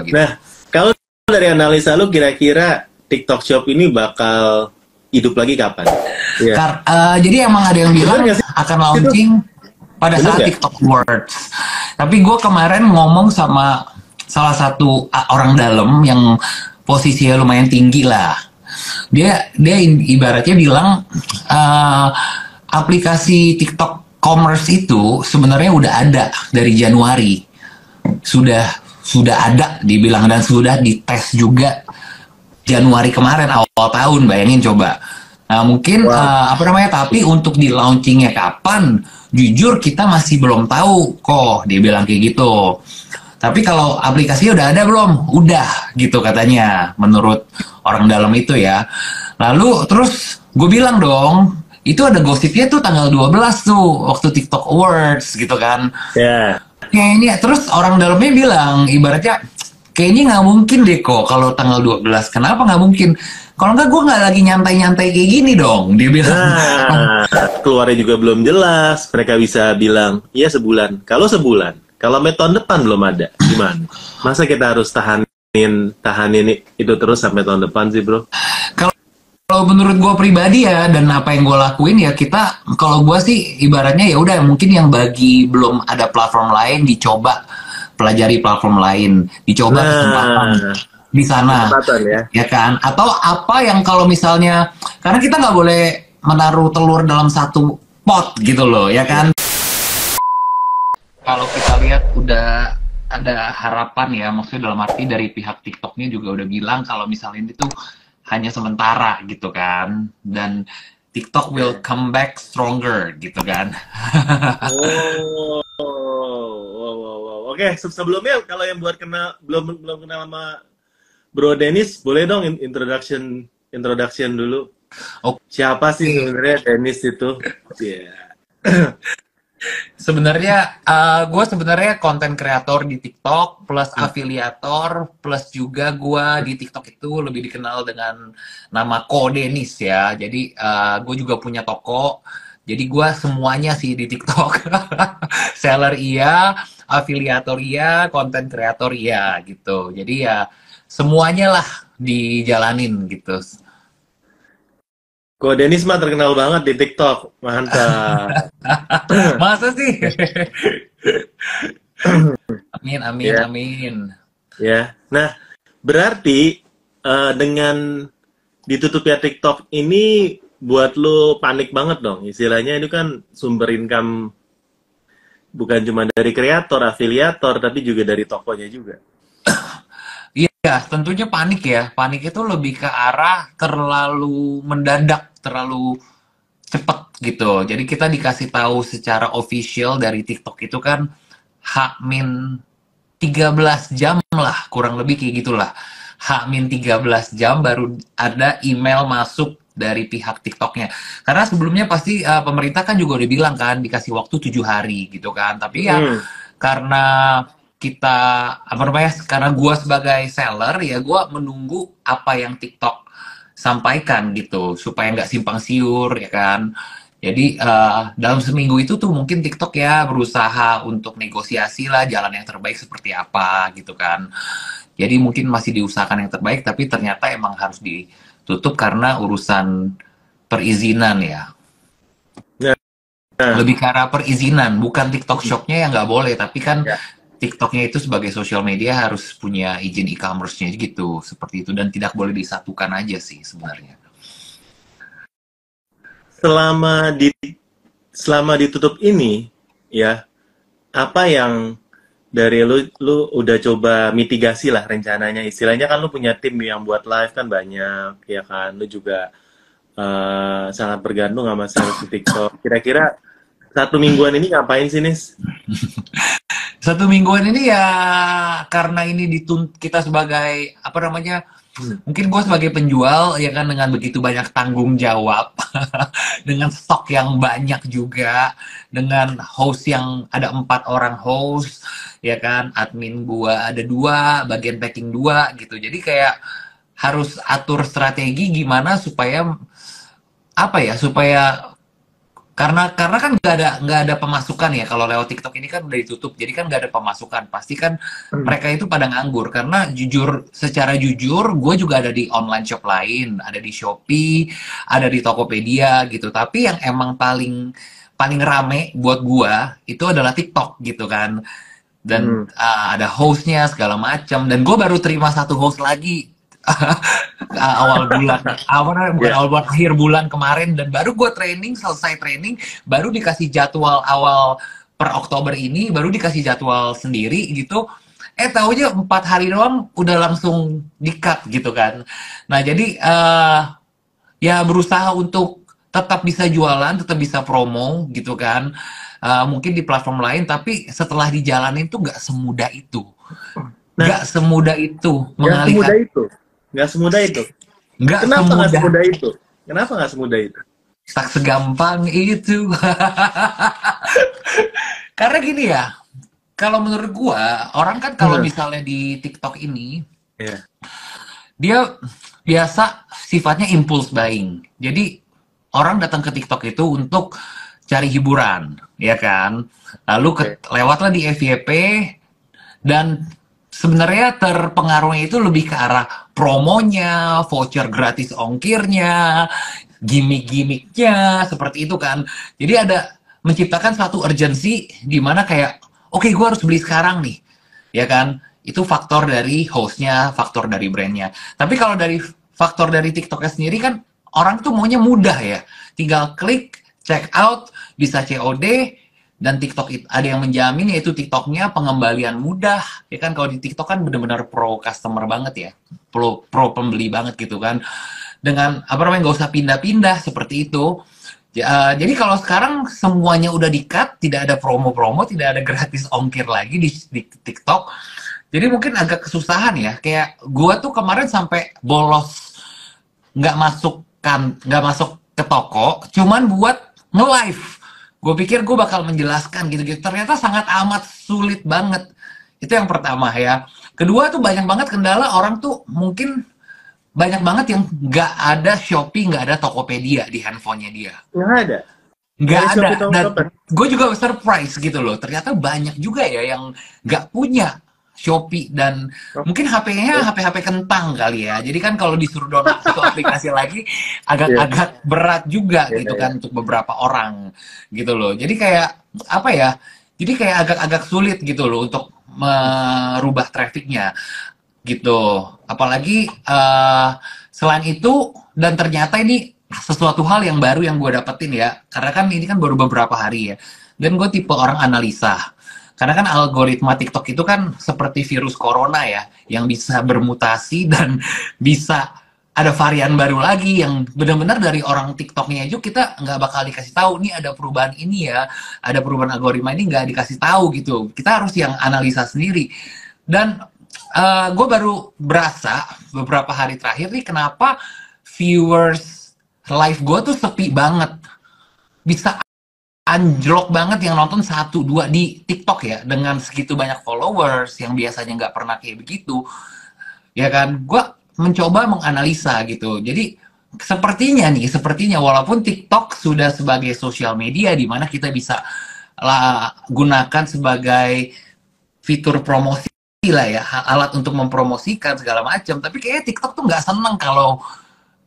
gitu. Nah, kalau dari analisa lu kira-kira TikTok Shop ini bakal hidup lagi kapan? Iya. Jadi emang ada yang bilang Bener nggak sih? akan launching pada Bener saat nggak? TikTok Awards. Tapi gue kemarin ngomong sama salah satu orang dalam yang posisinya lumayan tinggi lah. Dia ibaratnya bilang aplikasi TikTok Commerce itu sebenarnya udah ada dari Januari. Sudah ada dibilang dan sudah dites juga Januari kemarin awal tahun, bayangin coba. Nah mungkin Wah. apa namanya, tapi untuk di launchingnya kapan, jujur kita masih belum tahu kok, dia bilang kayak gitu. Tapi kalau aplikasinya udah ada belum? Udah gitu katanya, menurut orang dalam itu ya. Lalu terus gue bilang dong, itu ada gosipnya tuh tanggal 12 tuh, waktu TikTok Awards gitu kan. Ya. Kayaknya, terus orang dalamnya bilang, ibaratnya, kayaknya nggak mungkin deh kok kalau tanggal 12. Kenapa nggak mungkin? Kalau nggak, gue nggak lagi nyantai-nyantai kayak gini dong, dia bilang. Nah, keluarnya juga belum jelas. Mereka bisa bilang, iya sebulan. Kalau sebulan, kalau tahun depan belum ada, gimana? Masa kita harus tahanin itu terus sampai tahun depan sih, bro? Kalau menurut gue pribadi ya, dan apa yang gue lakuin ya, kita, kalau gue sih ibaratnya ya udah, mungkin yang bagi belum ada platform lain, dicoba pelajari platform lain, dicoba kesempatan Nah, di sana, kesempatan ya. ya kan? Atau apa yang kalau misalnya, karena kita nggak boleh menaruh telur dalam satu pot gitu loh, ya kan? Kalau kita lihat udah ada harapan ya, maksudnya dalam arti dari pihak TikToknya juga udah bilang kalau misalnya ini tuh hanya sementara gitu kan, dan TikTok will come back stronger gitu kan. Oh, wow, wow, wow. Oke, sebelumnya kalau yang buat kenal belum kenal sama Bro Dennis, boleh dong introduction dulu. Oke. Siapa sih sebenarnya Dennis itu? Iya. Sebenarnya gue sebenarnya konten kreator di TikTok plus afiliator plus juga gue di TikTok itu lebih dikenal dengan nama Ko Denis ya. Jadi gue juga punya toko. Jadi gue semuanya sih di TikTok. Seller iya, afiliator iya, konten kreator iya gitu. Jadi ya semuanya lah dijalanin gitu. Ko Dennis mah terkenal banget di TikTok. Mantap. Masa sih? Amin, amin, Ya, amin. ya. Nah, berarti dengan ditutupnya TikTok ini buat lo panik banget dong. Istilahnya itu kan sumber income bukan cuma dari kreator, afiliator, tapi juga dari tokonya juga. Iya, tentunya panik ya. Panik itu lebih ke arah terlalu mendadak, terlalu cepet gitu. Jadi kita dikasih tahu secara official dari TikTok itu kan H-13 jam lah, kurang lebih kayak gitulah. H-13 jam baru ada email masuk dari pihak TikToknya. Karena sebelumnya pasti pemerintah kan juga udah bilang kan dikasih waktu 7 hari gitu kan. Tapi ya Hmm. karena kita apa namanya, karena gue sebagai seller ya gue menunggu apa yang TikTok sampaikan gitu supaya nggak simpang siur ya kan. Jadi dalam seminggu itu tuh mungkin TikTok ya berusaha untuk negosiasi lah jalan yang terbaik seperti apa gitu kan. Jadi mungkin masih diusahakan yang terbaik tapi ternyata emang harus ditutup karena urusan perizinan ya. Nah, Lebih ke arah perizinan, bukan TikTok Shop-nya yang nggak boleh, tapi kan ya. TikToknya itu sebagai sosial media harus punya izin e-commerce-nya gitu, seperti itu, dan tidak boleh disatukan aja sih sebenarnya. Selama di selama ditutup ini, ya, apa yang dari lu udah coba mitigasi lah rencananya. Istilahnya kan lu punya tim yang buat live kan banyak, ya kan. Lu juga sangat bergantung sama sales di TikTok. Kira-kira 1 mingguan ini ngapain sih, Nis? 1 mingguan ini ya karena ini kita sebagai apa namanya, mungkin gue sebagai penjual ya kan dengan begitu banyak tanggung jawab, dengan stok yang banyak juga, dengan host yang ada 4 orang host, ya kan, admin gue ada 2, bagian packing 2 gitu. Jadi kayak harus atur strategi gimana supaya apa ya, supaya karena kan nggak ada pemasukan ya kalau lewat TikTok ini kan udah ditutup, jadi kan nggak ada pemasukan. Pasti kan Hmm. mereka itu pada nganggur karena secara jujur, gue juga ada di online shop lain, ada di Shopee, ada di Tokopedia gitu. Tapi yang emang paling paling rame buat gue itu adalah TikTok gitu kan. Dan Hmm. ada hostnya segala macam. Dan gue baru terima satu host lagi awal bulan, bukan Ya. awal bulan, akhir bulan kemarin, dan baru gue training, selesai training baru dikasih jadwal awal per Oktober ini, baru dikasih jadwal sendiri gitu. Taunya 4 hari doang udah langsung di-cut gitu kan. Nah jadi ya berusaha untuk tetap bisa jualan, tetap bisa promo gitu kan. Mungkin di platform lain, tapi setelah dijalanin tuh nggak semudah itu. Nah, Nggak semudah itu nggak mengalihkan, semudah itu. Nggak semudah itu. nggak Kenapa nggak semudah, semudah itu? Kenapa nggak semudah itu? tak segampang itu. Karena gini ya, kalau menurut gua, orang kan kalau Hmm. misalnya di TikTok ini, Ya. dia biasa sifatnya impulse buying. Jadi orang datang ke TikTok itu untuk cari hiburan, ya kan? Lalu Oke. lewatlah di FYP, dan sebenarnya terpengaruhnya itu lebih ke arah promonya, voucher gratis ongkirnya, gimmick-gimmicknya, seperti itu kan. Jadi ada menciptakan suatu urgensi di mana kayak, oke, gue harus beli sekarang nih, ya kan? Itu faktor dari hostnya, faktor dari brandnya. Tapi kalau dari faktor dari TikToknya sendiri kan, orang tuh maunya mudah ya. Tinggal klik, check out, bisa COD, dan TikTok ada yang menjamin, yaitu TikToknya pengembalian mudah. Ya kan, kalau di TikTok kan benar-benar pro customer banget ya. Pro pembeli banget gitu kan. Dengan apa namanya, nggak usah pindah-pindah seperti itu. Jadi kalau sekarang semuanya udah di-cut, tidak ada promo-promo, tidak ada gratis ongkir lagi di TikTok. Jadi mungkin agak kesusahan ya. Kayak gua tuh kemarin sampai bolos, nggak masuk ke toko, cuman buat nge-live. Gue pikir gue bakal menjelaskan gitu-gitu. Ternyata sangat amat sulit banget. Itu yang pertama ya. Kedua tuh banyak banget kendala, orang tuh mungkin banyak banget yang nggak ada Shopee, nggak ada Tokopedia di handphonenya dia. Nggak ada. Nggak Nggak ada ada. Shopee Dan Tokopedia. gue juga surprise gitu loh. Ternyata banyak juga ya yang nggak punya Shopee, dan mungkin HP-nya Oke. HP-HP kentang kali ya. Jadi kan kalau disuruh download satu aplikasi lagi Iya. agak-agak berat juga Iya, gitu iya. kan untuk beberapa orang gitu loh. Jadi kayak apa ya? Jadi kayak agak-agak sulit gitu loh untuk merubah trafficnya gitu. Apalagi selain itu, dan ternyata ini sesuatu hal yang baru yang gue dapetin ya, karena kan ini kan baru beberapa hari ya, dan gue tipe orang analisa. Karena kan algoritma TikTok itu kan seperti virus corona ya, yang bisa bermutasi dan bisa ada varian baru lagi yang benar-benar dari orang TikToknya aja kita nggak bakal dikasih tahu nih ada perubahan ini ya, ada perubahan algoritma ini, nggak dikasih tahu gitu. Kita harus yang analisa sendiri. Dan gue baru berasa beberapa hari terakhir nih kenapa viewers live gue tuh sepi banget. Bisa anjlok banget yang nonton satu dua di TikTok ya, dengan segitu banyak followers yang biasanya nggak pernah kayak begitu. Ya kan, gue mencoba menganalisa gitu. Jadi sepertinya walaupun TikTok sudah sebagai sosial media di mana kita bisa gunakan sebagai fitur promosi lah ya, alat untuk mempromosikan segala macam, tapi kayaknya TikTok tuh nggak seneng kalau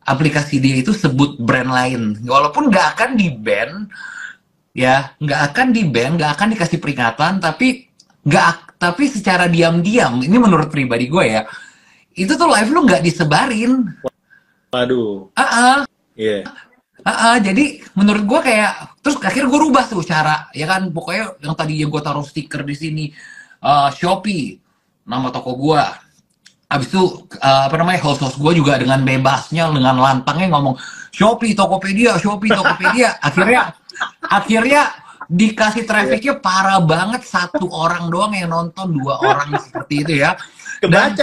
aplikasi dia itu sebut brand lain, walaupun nggak akan di ban ya, nggak akan dikasih peringatan, tapi secara diam-diam, ini menurut pribadi gue ya, itu tuh live lu nggak disebarin. Waduh. ah uh Iya. jadi menurut gue kayak, terus akhirnya gue rubah tuh cara, ya kan, pokoknya yang tadi yang gue taruh stiker di sini, Shopee, nama toko gue. Abis itu apa namanya, host gue juga dengan bebasnya, dengan lantangnya ngomong Shopee, Tokopedia, Shopee, Tokopedia. akhirnya dikasih trafficnya parah banget, satu orang doang yang nonton, dua orang seperti itu ya. Dan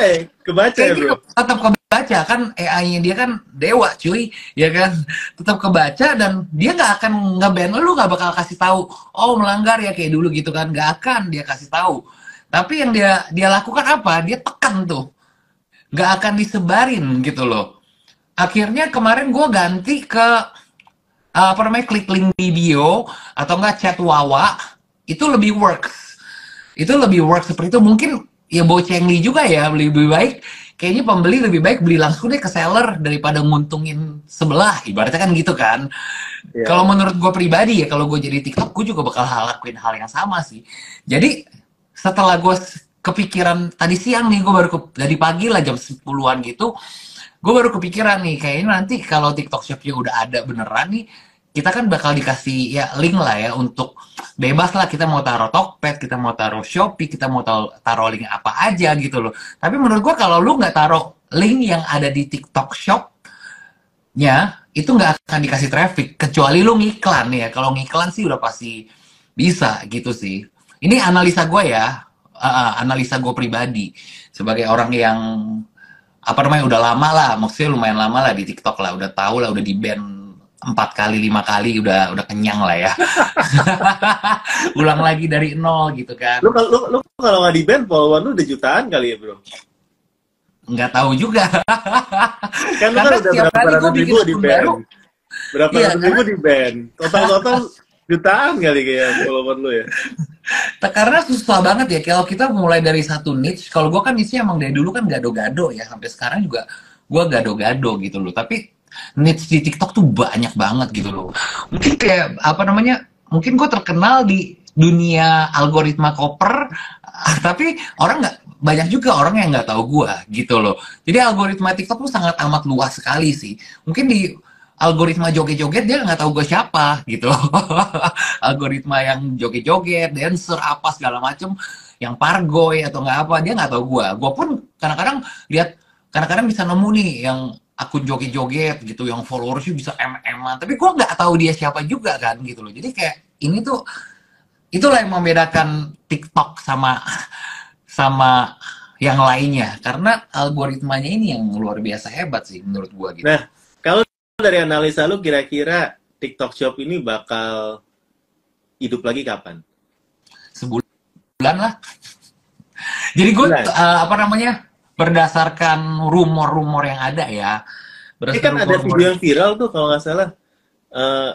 Kebaca ya, kayak gitu bro. tetap kebaca kan, AI-nya dia kan dewa cuy, ya kan, tetap kebaca, dan dia nggak akan nge-ban lu, nggak bakal kasih tahu oh melanggar ya kayak dulu gitu kan, nggak akan dia kasih tahu. Tapi yang dia lakukan apa, dia tekan tuh, nggak akan disebarin gitu loh. Akhirnya kemarin gue ganti ke apa namanya, klik link di bio atau enggak chat Wawa, itu lebih works. Itu lebih works seperti itu. Mungkin ya bocengli juga ya, lebih baik kayaknya pembeli lebih baik beli langsung deh ke seller daripada nguntungin sebelah, ibaratnya kan gitu kan. Kalau Ya. menurut gue pribadi ya, kalau gue jadi TikTok, gue juga bakal lakuin hal yang sama sih. Jadi setelah gue kepikiran tadi siang nih, gue baru dari pagi lah jam 10-an gitu, gue baru kepikiran nih, kayaknya nanti kalau TikTok Shopnya udah ada beneran nih, kita kan bakal dikasih ya link lah ya untuk bebas lah, kita mau taruh Tokped, kita mau taruh Shopee, kita mau taruh link apa aja gitu loh. Tapi menurut gue kalau lu nggak taruh link yang ada di TikTok Shop-nya, itu nggak akan dikasih traffic, kecuali lu ngiklan ya. Kalau ngiklan sih udah pasti bisa gitu sih. Ini analisa gue ya, analisa gue pribadi sebagai orang yang apa namanya udah lama lah, maksudnya lumayan lama lah di TikTok lah, udah tahu lah, udah di ban 4 kali 5 kali, udah kenyang lah ya. Ulang lagi dari nol gitu kan. Lu kalau nggak di band, follower lu udah jutaan kali ya, bro? Nggak tahu juga. Kan lu kan Karena udah setiap berapa kali gue ratus bikin ribu di akun band. baru, Berapa iya ratus ribu karena di band. Total jutaan kali kayak follower lu ya. karena susah banget ya kalau kita mulai dari satu niche. Kalau gue kan niche emang dari dulu kan gado-gado ya, sampai sekarang juga gue gado-gado gitu loh. Tapi niche di TikTok tuh banyak banget gitu loh. Mungkin kayak apa namanya, mungkin gue terkenal di dunia algoritma koper, tapi orang nggak banyak juga orang yang nggak tahu gue gitu loh. Jadi algoritma TikTok tuh sangat amat luas sekali sih. Mungkin di algoritma joget-joget dia nggak tahu gue siapa gitu. Algoritma yang joget-joget, dancer apa segala macem, yang pargoy atau nggak apa, dia nggak tahu gue. Gue pun kadang-kadang lihat, kadang-kadang bisa nemu nih yang akun joget-joget gitu, yang followersnya bisa M-an, tapi gue nggak tahu dia siapa juga kan gitu loh. Jadi kayak ini tuh, itulah yang membedakan TikTok sama sama yang lainnya, karena algoritmanya ini yang luar biasa hebat sih menurut gue gitu. Nah, kalau dari analisa lu kira-kira TikTok Shop ini bakal hidup lagi kapan? Sebulan lah. Jadi gue Bulan. apa namanya, berdasarkan rumor-rumor yang ada ya, Ini kan berdasarkan ada rumor-rumor video yang viral tuh kalau nggak salah. eh,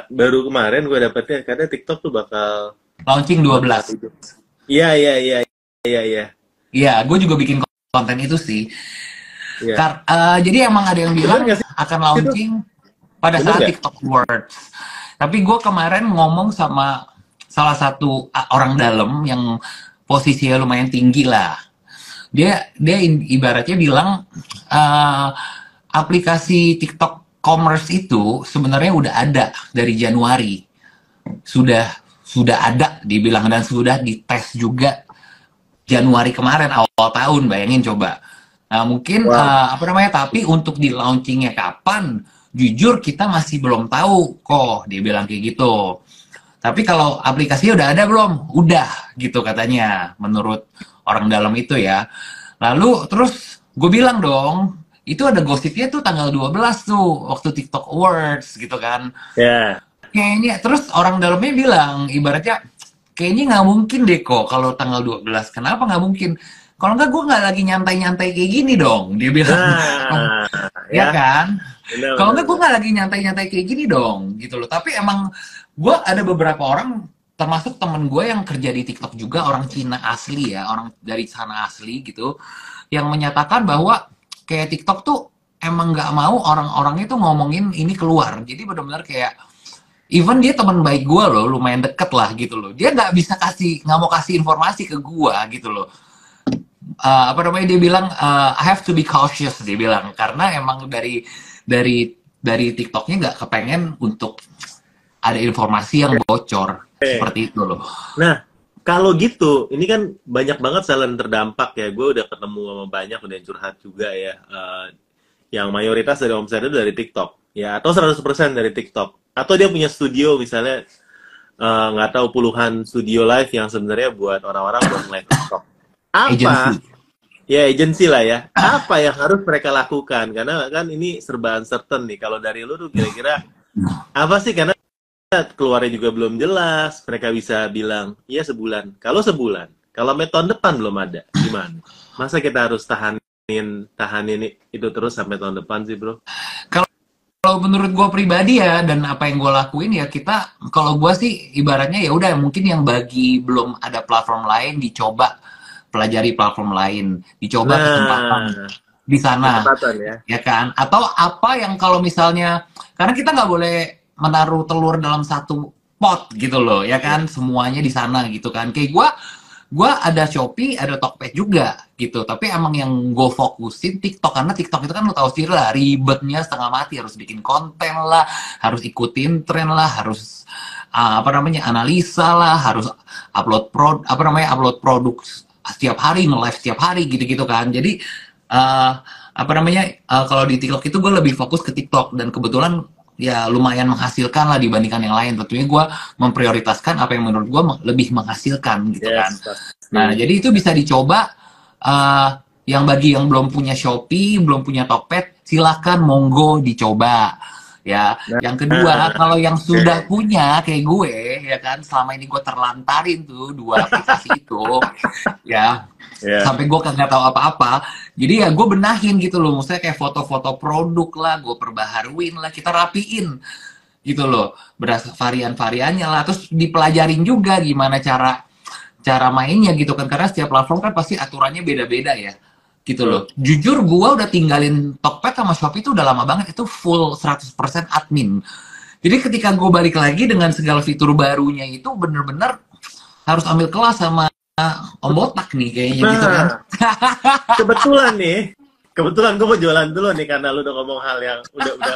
baru kemarin gue dapetnya katanya TikTok tuh bakal launching bakal 12. hidup. Iya, iya, iya, iya, iya. Iya, gue juga bikin konten itu sih. Iya. Jadi emang ada yang Bener bilang nggak sih akan itu? launching pada Bener saat nggak? TikTok Awards. Tapi gue kemarin ngomong sama salah satu orang dalam yang posisinya lumayan tinggi lah. Dia ibaratnya bilang uh, aplikasi TikTok Commerce itu sebenarnya udah ada dari Januari. Sudah ada dibilang, dan sudah dites juga Januari kemarin awal tahun, bayangin coba. Nah, mungkin Wah. apa namanya, tapi untuk di launchingnya kapan, jujur kita masih belum tahu kok, dia bilang kayak gitu. Tapi kalau aplikasinya udah ada belum? Udah gitu katanya, menurut orang dalam itu ya. Lalu terus gue bilang dong, itu ada gosipnya tuh tanggal 12 tuh, waktu TikTok Awards gitu kan. Ya. Kayaknya, terus orang dalamnya bilang, ibaratnya, kayaknya nggak mungkin deh kok kalau tanggal 12. Kenapa nggak mungkin? Kalau nggak, gue nggak lagi nyantai-nyantai kayak gini dong, dia bilang. Nah, Ya ya. kan? Benar, Kalau benar, nggak, gue benar. nggak lagi nyantai-nyantai kayak gini dong, gitu loh. Tapi emang gue ada beberapa orang, termasuk temen gue yang kerja di TikTok juga, orang Cina asli ya, orang dari sana asli gitu, yang menyatakan bahwa kayak TikTok tuh emang nggak mau orang-orang itu ngomongin ini keluar. Jadi benar-benar kayak, even dia teman baik gue loh, lumayan deket lah gitu loh. Dia nggak mau kasih informasi ke gue gitu loh. Apa namanya, dia bilang I have to be cautious, dia bilang, karena emang dari TikToknya nggak kepengen untuk ada informasi yang bocor Oke. seperti itu loh. Nah, kalau gitu, ini kan banyak banget seller yang terdampak ya. Gue udah ketemu sama banyak, udah yang curhat juga ya. Yang mayoritas dari omsetnya itu dari TikTok. Ya, atau 100% dari TikTok. Atau dia punya studio, misalnya nggak tahu puluhan studio live yang sebenarnya buat orang-orang buat live TikTok. Apa? Agency. Ya, agency lah ya. Apa yang harus mereka lakukan? Karena kan ini serba uncertain nih. Kalau dari lu tuh kira-kira apa sih? Karena keluarnya juga belum jelas. Mereka bisa bilang, iya sebulan. Kalau sebulan. Kalau tahun depan belum ada. Gimana? Masa kita harus tahanin itu terus sampai tahun depan sih, bro? Kalau kalau menurut gue pribadi ya, dan apa yang gue lakuin ya, kita kalau gue sih ibaratnya ya udah, mungkin yang bagi belum ada platform lain, dicoba pelajari platform lain, dicoba kesempatan Nah, di sana, kesempatan ya. ya kan? Atau apa yang kalau misalnya, karena kita nggak boleh menaruh telur dalam satu pot gitu loh, ya Iya. kan? Semuanya di sana gitu kan. Kayak gue ada Shopee, ada Tokped juga gitu. Tapi emang yang gue fokusin TikTok, karena TikTok itu kan lo tahu sih lah, ribetnya setengah mati, harus bikin konten lah, harus ikutin tren lah, harus apa namanya, analisa lah, harus upload produk setiap hari, nge-live setiap hari gitu-gitu kan. Jadi uh, apa namanya, kalau di TikTok itu gue lebih fokus ke TikTok, dan kebetulan ya lumayan menghasilkan lah dibandingkan yang lain. Tentunya gue memprioritaskan apa yang menurut gue lebih menghasilkan gitu kan. Yes, Nah, pasti. jadi itu bisa dicoba. Yang bagi yang belum punya Shopee, belum punya Tokped, silakan monggo dicoba. Ya, yang kedua, Nah, kalau yang sudah oke. punya kayak gue, ya kan, selama ini gue terlantarin tuh dua aplikasi itu, ya, Ya. sampai gue kagak tahu apa-apa. Jadi ya gue benahin gitu loh, maksudnya kayak foto-foto produk lah, gue perbaharuin lah, kita rapiin gitu loh, berasa varian-variannya lah, terus dipelajarin juga gimana cara cara mainnya gitu kan, karena setiap platform kan pasti aturannya beda-beda ya gitu Betul. loh. Jujur gua udah tinggalin Tokped sama Shopee itu udah lama banget, itu full 100% admin. Jadi ketika gue balik lagi dengan segala fitur barunya itu, bener-bener harus ambil kelas sama Om Botak nih kayaknya gitu kan. Nah, kebetulan nih, kebetulan gue mau jualan dulu nih karena lu udah ngomong hal yang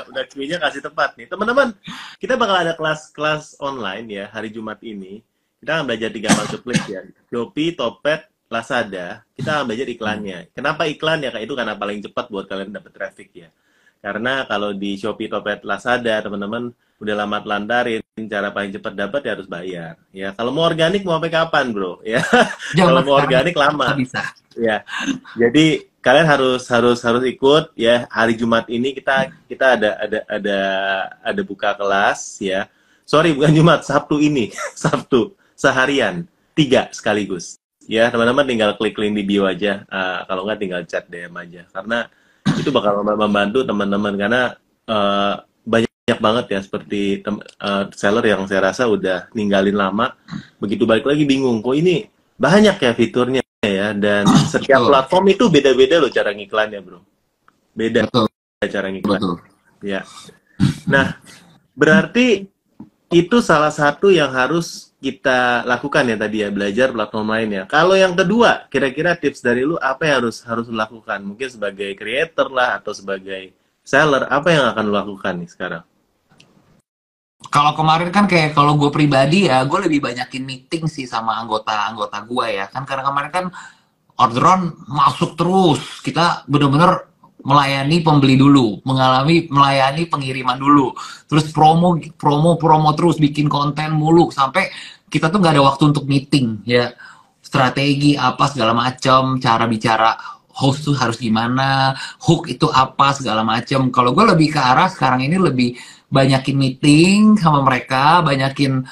udah cuinya kasih tepat nih. Teman-teman, kita bakal ada kelas-kelas online ya hari Jumat ini. Kita akan belajar 3 marketplace ya. Shopee, Topet, Lazada. Kita akan belajar iklannya. Kenapa iklan ya? Kayak itu karena paling cepat buat kalian dapat traffic ya. Karena kalau di Shopee, Topet, Lazada, teman-teman udah lama telantarin, cara paling cepat dapat ya harus bayar. Ya, kalau mau organik mau sampai kapan, bro? Ya, kalau Zaman mau sekarang organik nggak lama. bisa. Ya, jadi kalian harus ikut ya. Hari Jumat ini kita ada buka kelas ya. Sorry, bukan Jumat, Sabtu ini. Sabtu seharian 3 sekaligus. Ya, teman-teman tinggal klik link di bio aja. Kalau nggak tinggal chat DM aja. Karena itu bakal membantu teman-teman karena banyak banget ya seperti seller yang saya rasa udah ninggalin lama. Begitu balik lagi bingung. Kok ini banyak ya fiturnya ya, dan setiap Betul, platform itu beda-beda loh cara ngiklannya, bro. Beda betul, cara ngiklan. betul. Ya. Nah, berarti itu salah satu yang harus kita lakukan ya tadi ya, belajar platform lainnya. Kalau yang kedua, kira-kira tips dari lu apa yang harus lu lakukan? Mungkin sebagai creator lah atau sebagai seller, apa yang akan lu lakukan nih sekarang? Kalau kemarin kan kayak kalau gue pribadi ya, gue lebih banyakin meeting sih sama anggota-anggota gue ya kan, karena kemarin kan orderan masuk terus, kita bener-bener melayani pembeli dulu, melayani pengiriman dulu, terus promo terus, bikin konten mulu sampai kita tuh nggak ada waktu untuk meeting ya, strategi apa segala macam, cara bicara host tuh harus gimana, hook itu apa segala macam. Kalau gue lebih ke arah sekarang ini lebih banyakin meeting sama mereka, banyakin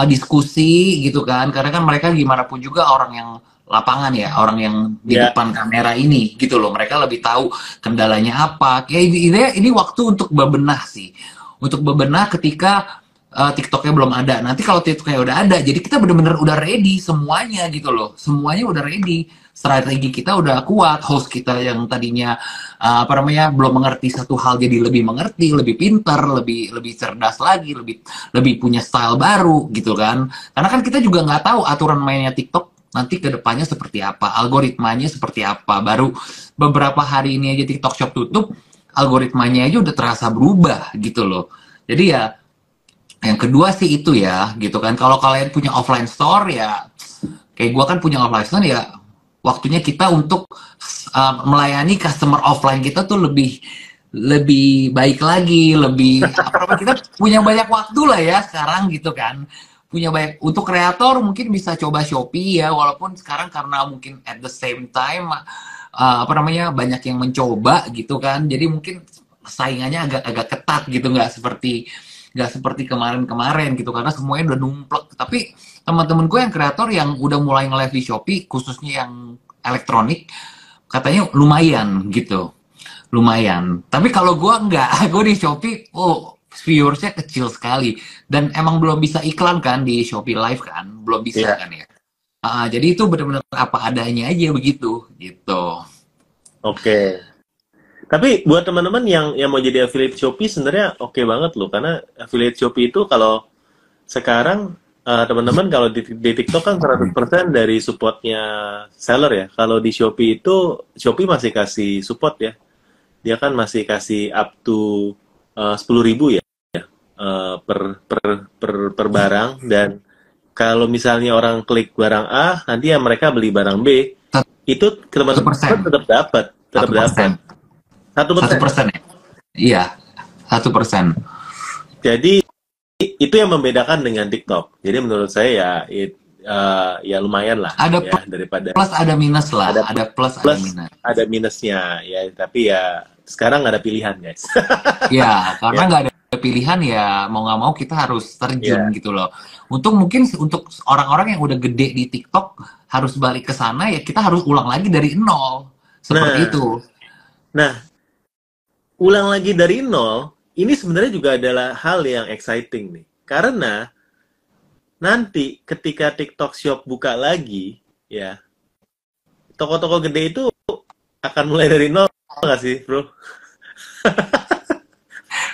diskusi gitu kan, karena kan mereka gimana pun juga orang yang lapangan ya, orang yang di Ya, depan kamera ini gitu loh, mereka lebih tahu kendalanya apa. Kayak ini waktu untuk bebenah sih, untuk bebenah ketika TikToknya belum ada. Nanti kalau TikToknya udah ada, jadi kita bener-bener udah ready semuanya gitu loh, semuanya udah ready, strategi kita udah kuat, host kita yang tadinya apa namanya belum mengerti satu hal jadi lebih mengerti, lebih pintar, lebih lebih cerdas lagi, lebih lebih punya style baru gitu kan. Karena kan kita juga nggak tahu aturan mainnya TikTok nanti ke depannya seperti apa, algoritmanya seperti apa. Baru beberapa hari ini aja TikTok Shop tutup, algoritmanya aja udah terasa berubah gitu loh. Jadi ya yang kedua sih itu ya gitu kan. Kalau kalian punya offline store ya, kayak gue kan punya offline store ya, waktunya kita untuk melayani customer offline kita tuh lebih lebih baik lagi, lebih apa namanya, kita punya banyak waktu lah ya sekarang gitu kan, punya banyak. Untuk kreator mungkin bisa coba Shopee ya, walaupun sekarang karena mungkin at the same time apa namanya banyak yang mencoba gitu kan, jadi mungkin saingannya agak agak ketat gitu, nggak seperti kemarin-kemarin gitu, karena semuanya udah numplek. Tapi teman-teman gue yang kreator yang udah mulai nge-live di Shopee, khususnya yang elektronik, katanya lumayan gitu. lumayan. Tapi kalau gue enggak, gue di Shopee, viewersnya kecil sekali. Dan emang belum bisa iklan kan di Shopee Live kan, belum bisa Iya. kan ya. Jadi itu benar-benar apa adanya aja begitu, gitu. Oke. Tapi buat teman-teman yang mau jadi affiliate Shopee sebenarnya oke banget loh, karena affiliate Shopee itu kalau sekarang teman-teman kalau di TikTok kan 100% dari supportnya seller ya. Kalau di Shopee itu Shopee masih kasih support ya. Dia kan masih kasih up to 10.000 ya per barang, dan kalau misalnya orang klik barang A, nanti ya mereka beli barang B, itu Satu teman-teman persen, tetap dapat, tetap satu persen, dapat satu satu persen. persen ya. Iya, 1%. Jadi itu yang membedakan dengan TikTok. Jadi menurut saya ya ya lumayan lah Ada ya, daripada plus, ada minus lah. ada Ada plus, ada plus minus. ada minusnya ya. Tapi ya sekarang nggak ada pilihan guys. Ya, karena Ya, nggak ada pilihan ya mau nggak mau kita harus terjun ya. gitu loh. Mungkin untuk orang-orang yang udah gede di TikTok harus balik ke sana ya kita harus ulang lagi dari nol. Seperti Nah, itu. nah, ulang lagi dari nol, ini sebenarnya juga adalah hal yang exciting nih. Karena nanti ketika TikTok Shop buka lagi, ya, toko-toko gede itu akan mulai dari nol nggak sih, bro?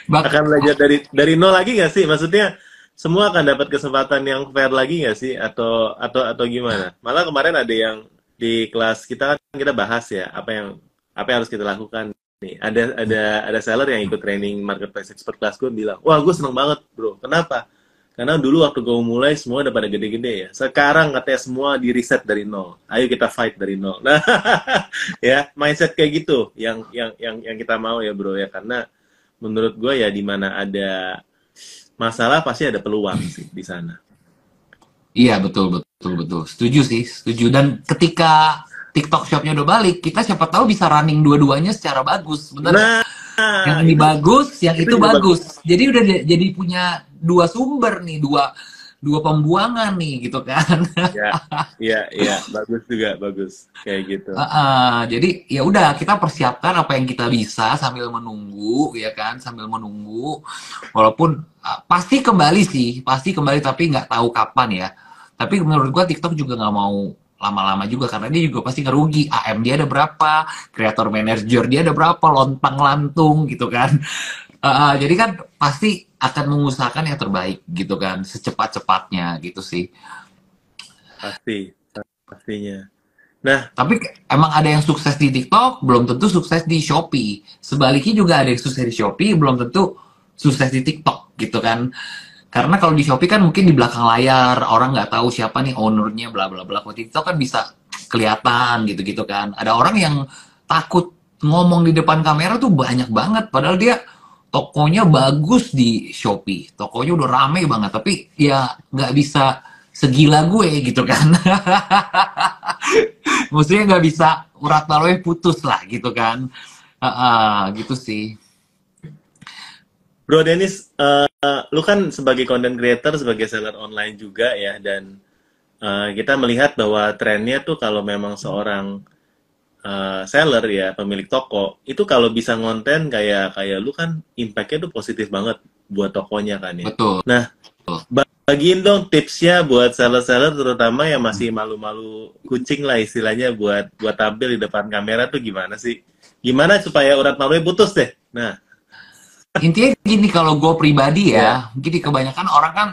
Bak Akan belajar dari nol lagi nggak sih? Maksudnya semua akan dapat kesempatan yang fair lagi nggak sih? Atau gimana? Malah kemarin ada yang di kelas kita kan kita bahas ya apa yang harus kita lakukan nih. Ada seller yang ikut training marketplace expert class gue bilang, wah gue seneng banget bro. Kenapa? Karena dulu waktu gue mulai semua udah pada gede-gede ya. Sekarang katanya semua di reset dari nol. Ayo kita fight dari nol. Nah, ya mindset kayak gitu yang kita mau ya bro ya, karena menurut gue ya di mana ada masalah pasti ada peluang sih di sana. Iya, betul, betul, betul. Setuju sih, setuju. Dan ketika TikTok Shop-nya udah balik, kita siapa tahu bisa running dua-duanya secara bagus, bener nggak? Nah, Yang ini itu bagus, yang itu itu juga bagus. bagus. Jadi udah jadi punya dua sumber nih, dua dua pembuangan nih, gitu kan? Ya, iya, iya, bagus juga, bagus kayak gitu. Jadi ya udah kita persiapkan apa yang kita bisa sambil menunggu, ya kan? Sambil menunggu, walaupun pasti kembali sih, pasti kembali tapi nggak tahu kapan ya. Tapi menurut gua TikTok juga nggak mau lama-lama juga karena dia juga pasti ngerugi. AM dia ada berapa, kreator manager dia ada berapa, lontang lantung gitu kan. Jadi kan pasti akan mengusahakan yang terbaik gitu kan, secepat-cepatnya gitu sih. Pasti, pastinya. Nah, Tapi emang ada yang sukses di TikTok, belum tentu sukses di Shopee. Sebaliknya juga ada yang sukses di Shopee, belum tentu sukses di TikTok gitu kan. Karena kalau di Shopee kan mungkin di belakang layar, orang nggak tahu siapa nih ownernya, bla bla bla. Kalau di TikTok kan bisa kelihatan gitu-gitu kan. Ada orang yang takut ngomong di depan kamera tuh banyak banget, padahal dia tokonya bagus di Shopee. Tokonya udah rame banget, tapi ya nggak bisa segila gue gitu kan. Maksudnya nggak bisa urat malunya putus lah gitu kan. Gitu sih. Bro Dennis, lu kan sebagai content creator, sebagai seller online juga ya, dan kita melihat bahwa trennya tuh kalau memang seorang seller ya, pemilik toko, itu kalau bisa ngonten kayak kayak lu kan impact-nya tuh positif banget buat tokonya kan ya. Betul. Nah, bagiin dong tipsnya buat seller-seller terutama yang masih malu-malu kucing lah istilahnya buat tampil di depan kamera tuh gimana sih? Gimana supaya urat malunya putus deh? Nah, Intinya gini, kalau gue pribadi ya, ya, gini kebanyakan orang kan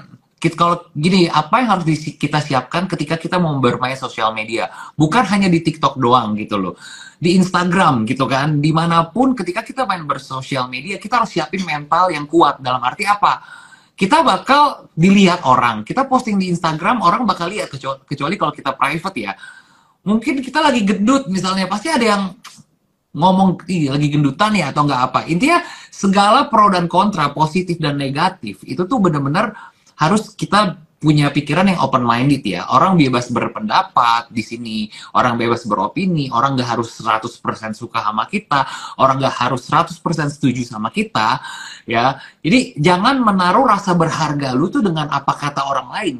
kalau gini, apa yang harus kita siapkan ketika kita mau bermain sosial media, bukan hanya di TikTok doang gitu loh, di Instagram gitu kan, dimanapun ketika kita main bersosial media kita harus siapin mental yang kuat. Dalam arti apa? Kita bakal dilihat orang, kita posting di Instagram orang bakal lihat, kecuali kalau kita private ya, mungkin kita lagi gendut misalnya, pasti ada yang ngomong lagi gendutan ya atau nggak apa. Intinya segala pro dan kontra, positif dan negatif itu tuh benar-benar harus kita punya pikiran yang open minded ya. Orang bebas berpendapat di sini, orang bebas beropini, orang nggak harus 100% suka sama kita, orang nggak harus 100% setuju sama kita ya. Jadi jangan menaruh rasa berharga lu tuh dengan apa kata orang lain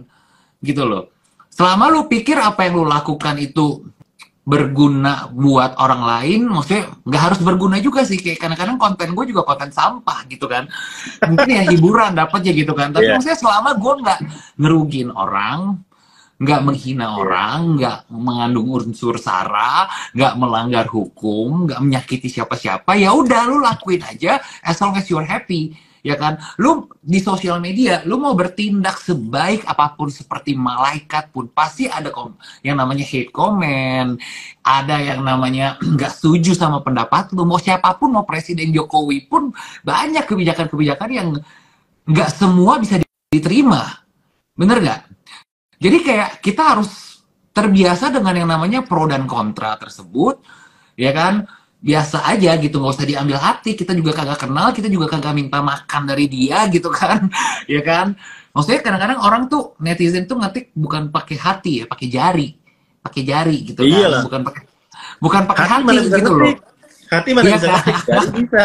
gitu loh. Selama lu pikir apa yang lu lakukan itu berguna buat orang lain, maksudnya nggak harus berguna juga sih, kayak kadang-kadang konten gue juga konten sampah gitu kan, mungkin ya hiburan dapatnya gitu kan, tapi Iya, maksudnya selama gue nggak ngerugin orang, nggak menghina iya. orang, nggak mengandung unsur sara, nggak melanggar hukum, nggak menyakiti siapa-siapa, ya udah lu lakuin aja as long as you're happy, ya kan? Lu di sosial media, lu mau bertindak sebaik apapun seperti malaikat pun pasti ada yang namanya hate comment, ada yang namanya nggak setuju sama pendapat lu. Mau siapapun, mau Presiden Jokowi pun banyak kebijakan-kebijakan yang nggak semua bisa diterima, bener nggak? Jadi kayak kita harus terbiasa dengan yang namanya pro dan kontra tersebut, ya kan? Biasa aja gitu, nggak usah diambil hati. Kita juga kagak kenal, kita juga kagak minta makan dari dia gitu kan, ya kan? Maksudnya kadang-kadang orang tuh netizen tuh ngetik bukan pakai hati ya, pakai jari gitu kan, Iyalah. bukan pakai Hati hati mana bisa gitu loh, ngetik? Hati mana iya bisa kan? ngetik? Gak bisa.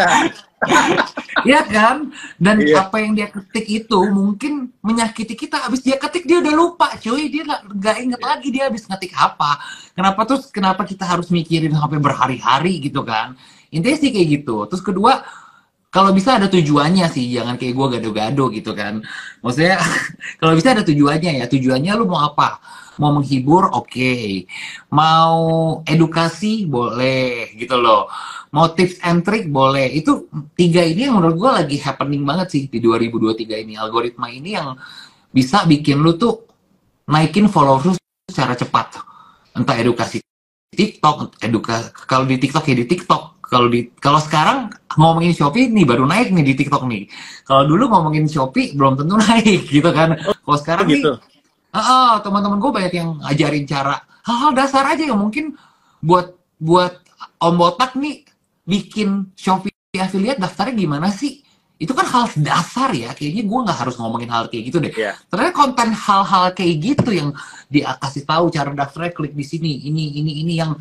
Iya kan? Dan Iya. apa yang dia ketik itu mungkin menyakiti kita. Habis dia ketik dia udah lupa, cuy. Dia nggak inget lagi dia habis ngetik apa. Kenapa kita harus mikirin sampai berhari-hari gitu kan? Intinya sih kayak gitu. Terus kedua, kalau bisa ada tujuannya sih, jangan kayak gue gado-gado gitu kan. Maksudnya kalau bisa ada tujuannya ya. Tujuannya lu mau apa? Mau menghibur, oke. Mau edukasi, boleh gitu loh. Mau tips and trick, boleh. Itu tiga ini yang menurut gue lagi happening banget sih di 2023 ini. Algoritma ini yang bisa bikin lu tuh naikin followers lu secara cepat. Entah edukasi TikTok, kalau di TikTok ya di TikTok. Kalau sekarang ngomongin Shopee nih baru naik nih di TikTok nih. Kalau dulu ngomongin Shopee belum tentu naik gitu kan. Kalau Oh sekarang nih, gitu. teman-teman gue banyak yang ngajarin cara hal-hal dasar aja yang mungkin buat buat Om Botak nih bikin Shopee affiliate daftarnya gimana sih? Itu kan hal dasar ya, kayaknya gue nggak harus ngomongin hal kayak gitu deh. Iya. Ternyata konten hal-hal kayak gitu yang dia kasih tahu cara daftarnya, klik di sini, ini yang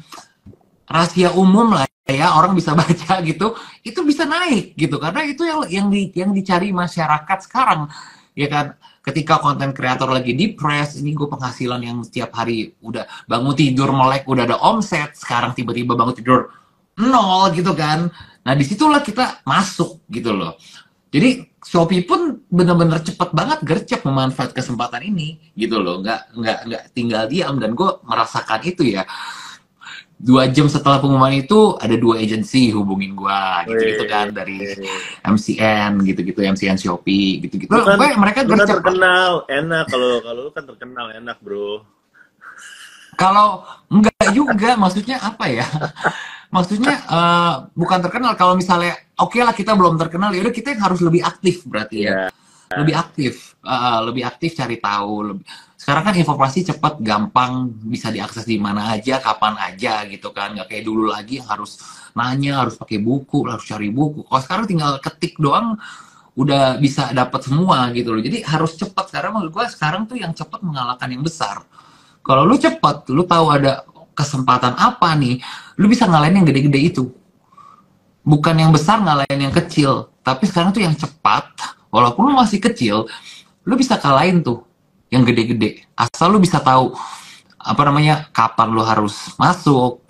rahasia umum lah ya, orang bisa baca gitu, itu bisa naik gitu karena itu yang dicari masyarakat sekarang, ya kan? Ketika konten kreator lagi depres, ini gue penghasilan yang setiap hari udah bangun tidur melek udah ada omset, sekarang tiba-tiba bangun tidur nol gitu kan. Nah disitulah kita masuk gitu loh. Jadi Shopee pun benar-benar cepat banget gercep memanfaat kesempatan ini gitu loh, nggak tinggal diam, dan gue merasakan itu ya. 2 jam setelah pengumuman itu ada 2 agensi hubungin gua gitu-gitu kan, dari Wih. MCN gitu-gitu, MCN Shopee gitu-gitu. Lu kan, Pokoknya mereka lu kan gercep. terkenal, enak. Kalau lu kan terkenal, enak bro. Kalau enggak juga, maksudnya apa ya? Maksudnya bukan terkenal. Kalau misalnya oke lah kita belum terkenal, ya udah kita yang harus lebih aktif berarti ya. Iya. Lebih aktif cari tahu. Sekarang kan informasi cepat, gampang, bisa diakses di mana aja, kapan aja gitu kan. Nggak kayak dulu lagi yang harus nanya, harus pakai buku, harus cari buku. Kalau sekarang tinggal ketik doang, udah bisa dapat semua gitu loh. Jadi harus cepat. Sekarang menurut gue sekarang tuh yang cepat mengalahkan yang besar. Kalau lu cepat, lu tahu ada kesempatan apa nih, lu bisa ngalahin yang gede-gede itu. Bukan yang besar ngalahin yang kecil, tapi sekarang tuh yang cepat, walaupun lu masih kecil, lu bisa kalahin tuh yang gede-gede. Asal lu bisa tahu apa namanya, kapan lu harus masuk,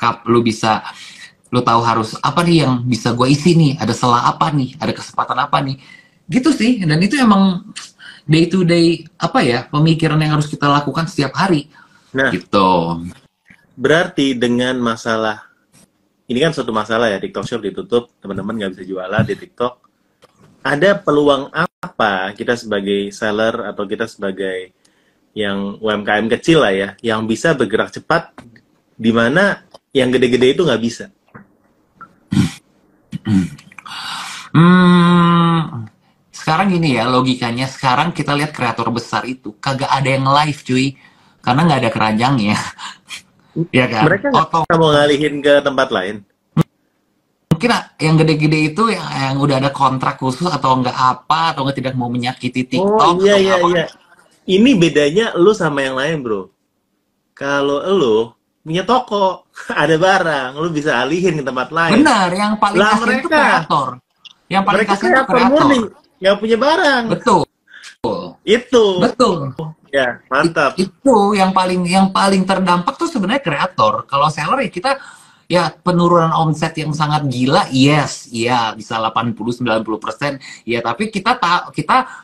lu tahu harus apa nih yang bisa gue isi nih, ada celah apa nih, ada kesempatan apa nih. Gitu sih, dan itu emang day to day apa ya, pemikiran yang harus kita lakukan setiap hari. Nah, Gitu. berarti dengan masalah, ini kan suatu masalah ya, TikTok Shop ditutup, teman-teman nggak bisa jualan di TikTok. Ada peluang apa kita sebagai seller atau kita sebagai yang UMKM kecil lah ya, yang bisa bergerak cepat, di mana yang gede-gede itu nggak bisa? Sekarang gini ya logikanya, sekarang kita lihat kreator besar itu kagak ada yang live cuy, karena nggak ada keranjangnya. Ya kan? Mereka nggak mau ngalihin ke tempat lain. Mungkin yang gede-gede itu yang udah ada kontrak khusus atau enggak apa, atau enggak tidak mau menyakiti TikTok Oh iya atau iya apa. iya. Ini bedanya lu sama yang lain bro. Kalau lu punya toko, ada barang, lu bisa alihin ke tempat lain. Benar, yang paling Lah kasihan itu mereka, kreator. Yang paling mereka kasihan itu kreator kreator. murni, nggak punya barang. Betul. Itu. Betul. Ya, mantap. Itu yang paling terdampak tuh sebenarnya kreator. Kalau seller ya kita ya penurunan omset yang sangat gila, yes, iya bisa 80-90%. Ya, tapi kita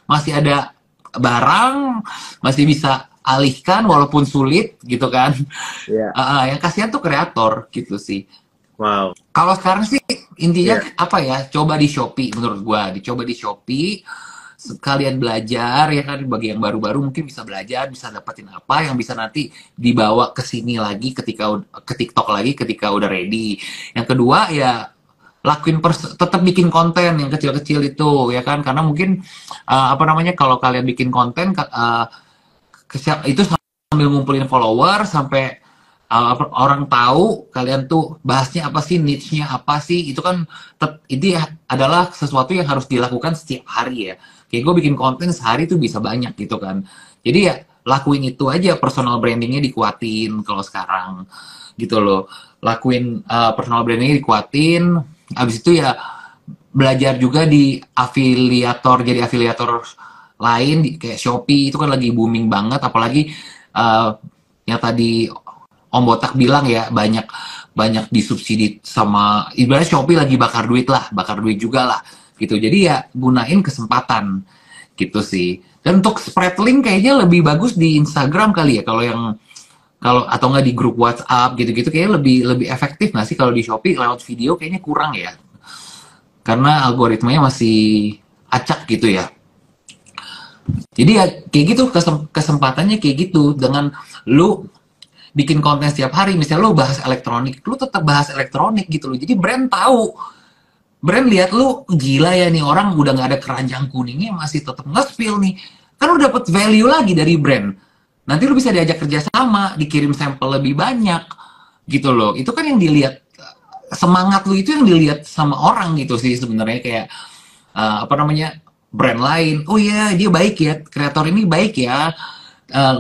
masih ada barang, masih bisa alihkan walaupun sulit gitu kan. Ya. Yang kasihan tuh kreator gitu sih. Wow. Kalau sekarang sih intinya Ya. apa ya? Coba di Shopee menurut gua, dicoba di Shopee sekalian belajar ya kan, bagi yang baru-baru mungkin bisa belajar, bisa dapetin apa yang bisa nanti dibawa ke sini lagi ke TikTok lagi ketika udah ready. Yang kedua ya tetap bikin konten yang kecil-kecil itu ya kan, karena mungkin apa namanya, kalau kalian bikin konten itu sambil ngumpulin follower sampai orang tahu kalian tuh bahasnya apa sih, niche-nya apa sih, itu kan ini adalah sesuatu yang harus dilakukan setiap hari ya. Kayak gue bikin konten sehari tuh bisa banyak gitu kan. Jadi ya lakuin itu aja, personal brandingnya dikuatin kalau sekarang gitu loh. Lakuin personal brandingnya dikuatin, habis itu ya belajar juga di afiliator, jadi afiliator lain kayak Shopee itu kan lagi booming banget, apalagi yang tadi Om Botak bilang ya, banyak banyak disubsidi sama ibaratnya Shopee lagi bakar duit lah, bakar duit juga lah gitu. Jadi ya gunain kesempatan gitu sih. Dan untuk spread link kayaknya lebih bagus di Instagram kali ya, kalau atau nggak di grup WhatsApp gitu-gitu, kayaknya lebih lebih efektif nggak sih? Kalau di Shopee lewat video kayaknya kurang ya, karena algoritmanya masih acak gitu ya. Jadi ya kayak gitu, kesempatannya kayak gitu, dengan lu bikin konten setiap hari, misalnya lu bahas elektronik, lu tetap bahas elektronik gitu loh. Jadi brand tahu, brand lihat lu gila ya nih orang udah nggak ada keranjang kuningnya masih tetap nge-spill nih. Kan lu dapet value lagi dari brand. Nanti lu bisa diajak kerja sama, dikirim sampel lebih banyak gitu loh. Itu kan yang dilihat, semangat lu itu yang dilihat sama orang gitu sih sebenarnya, kayak apa namanya, brand lain. Oh iya, dia baik ya, kreator ini baik ya.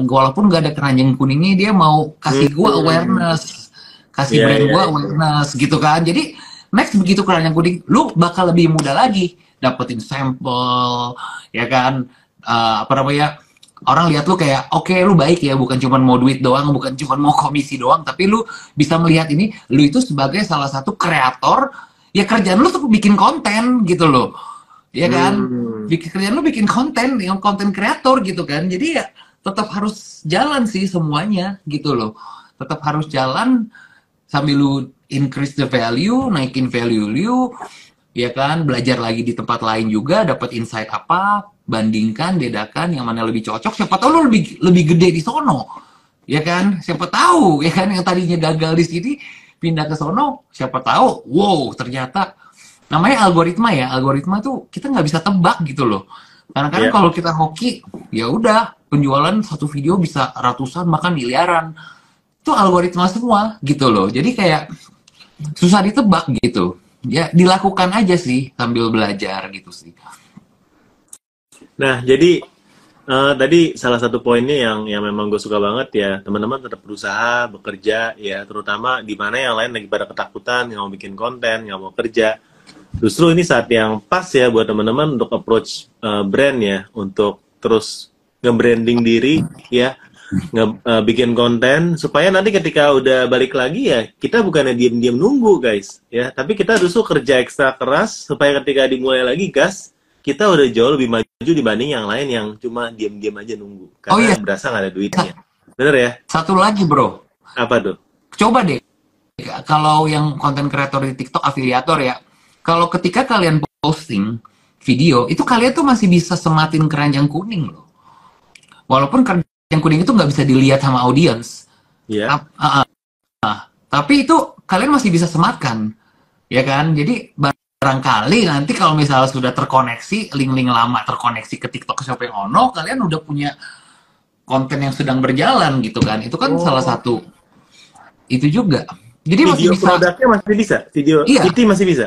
Walaupun gak ada keranjang kuningnya, dia mau kasih gua awareness, kasih Iya, brand iya, gua iya. awareness gitu kan. Jadi next begitu keranjang kuning, lu bakal lebih mudah lagi dapetin sampel, ya kan. Apa namanya, orang lihat lu kayak oke, lu baik ya, bukan cuma mau duit doang, bukan cuma mau komisi doang, tapi lu bisa melihat ini, lu itu sebagai salah satu kreator, ya kerjaan lu tuh bikin konten gitu loh, ya kan. Hmm. Bikin kerjaan lu bikin konten, yang konten kreator gitu kan. Jadi ya tetap harus jalan sih semuanya gitu loh, tetap harus jalan sambil lu increase the value, naikin value lu, ya kan. Belajar lagi di tempat lain juga, dapat insight apa, bandingkan, bedakan yang mana lebih cocok, siapa tahu lu lebih lebih gede di sono, ya kan. Siapa tahu ya kan, yang tadinya gagal di sini pindah ke sono, siapa tahu wow ternyata. Namanya algoritma ya, algoritma tuh kita nggak bisa tebak gitu loh. Kadang-kadang Ya. kalau kita hoki, ya udah penjualan satu video bisa ratusan bahkan miliaran. Itu algoritma semua gitu loh. Jadi kayak susah ditebak gitu. Ya dilakukan aja sih sambil belajar gitu sih. Nah, jadi tadi salah satu poinnya yang memang gue suka banget ya, teman-teman tetap berusaha, bekerja ya, terutama di mana yang lain lagi pada ketakutan, nggak mau bikin konten, nggak mau kerja. Justru ini saat yang pas ya buat teman-teman untuk approach brand ya, untuk terus nge-branding diri ya, bikin konten supaya nanti ketika udah balik lagi ya kita bukannya diem-diem nunggu guys ya, tapi kita justru kerja ekstra keras supaya ketika dimulai lagi gas kita udah jauh lebih maju dibanding yang lain yang cuma diem-diem aja nunggu Oh karena iya, berasa nggak ada duitnya. Bener ya? satu lagi bro. Apa tuh? Coba deh, kalau yang konten kreator di TikTok afiliator ya, kalau ketika kalian posting video, itu kalian tuh masih bisa sematin keranjang kuning loh. Walaupun keranjang kuning itu nggak bisa dilihat sama audiens. Ya. Tapi itu kalian masih bisa sematkan, ya kan? Jadi barangkali nanti kalau misalnya sudah terkoneksi, link-link lama terkoneksi ke TikTok Shopee Ono, kalian udah punya konten yang sedang berjalan gitu kan? Itu kan salah Oh, satu itu juga. Jadi masih video bisa, produknya masih bisa, video iya, IT masih bisa.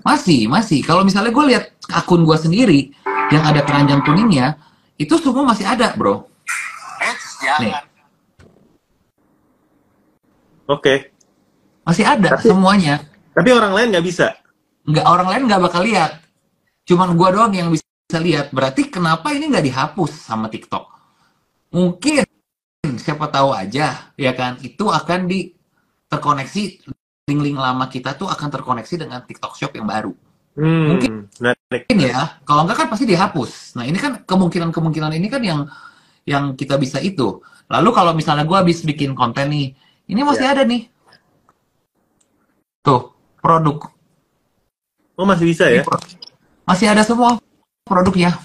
masih. Kalau misalnya gue lihat akun gue sendiri yang ada keranjang kuningnya, itu semua masih ada, bro. Nih, Oke. masih ada Tapi semuanya. orang lain nggak bisa. Nggak, orang lain nggak bakal lihat. Cuman gue doang yang bisa lihat. Berarti kenapa ini nggak dihapus sama TikTok? mungkin siapa tahu aja ya kan itu akan terkoneksi, link-link lama kita tuh akan terkoneksi dengan TikTok Shop yang baru. Mungkin Menarik. ya, kalau enggak kan pasti dihapus. Nah ini kan kemungkinan ini kan yang kita bisa itu. Lalu kalau misalnya gue habis bikin konten nih, ini masih Ya. ada nih tuh produk. Oh, masih bisa Ini ya? masih ada semua produknya.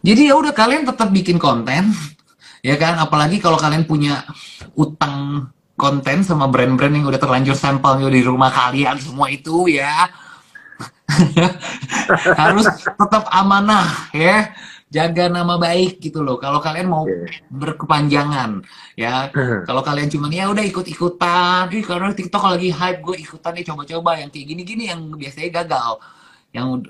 Jadi ya udah kalian tetap bikin konten, ya kan? Apalagi kalau kalian punya utang konten sama brand-brand yang udah terlanjur sampelnya di rumah kalian semua itu ya. Harus tetap amanah ya. Jaga nama baik gitu loh. Kalau kalian mau berkepanjangan ya. Kalau kalian cuma ya udah ikut-ikutan, karena TikTok lagi hype, gue ikutan nih coba-coba yang kayak gini-gini yang biasanya gagal. Yang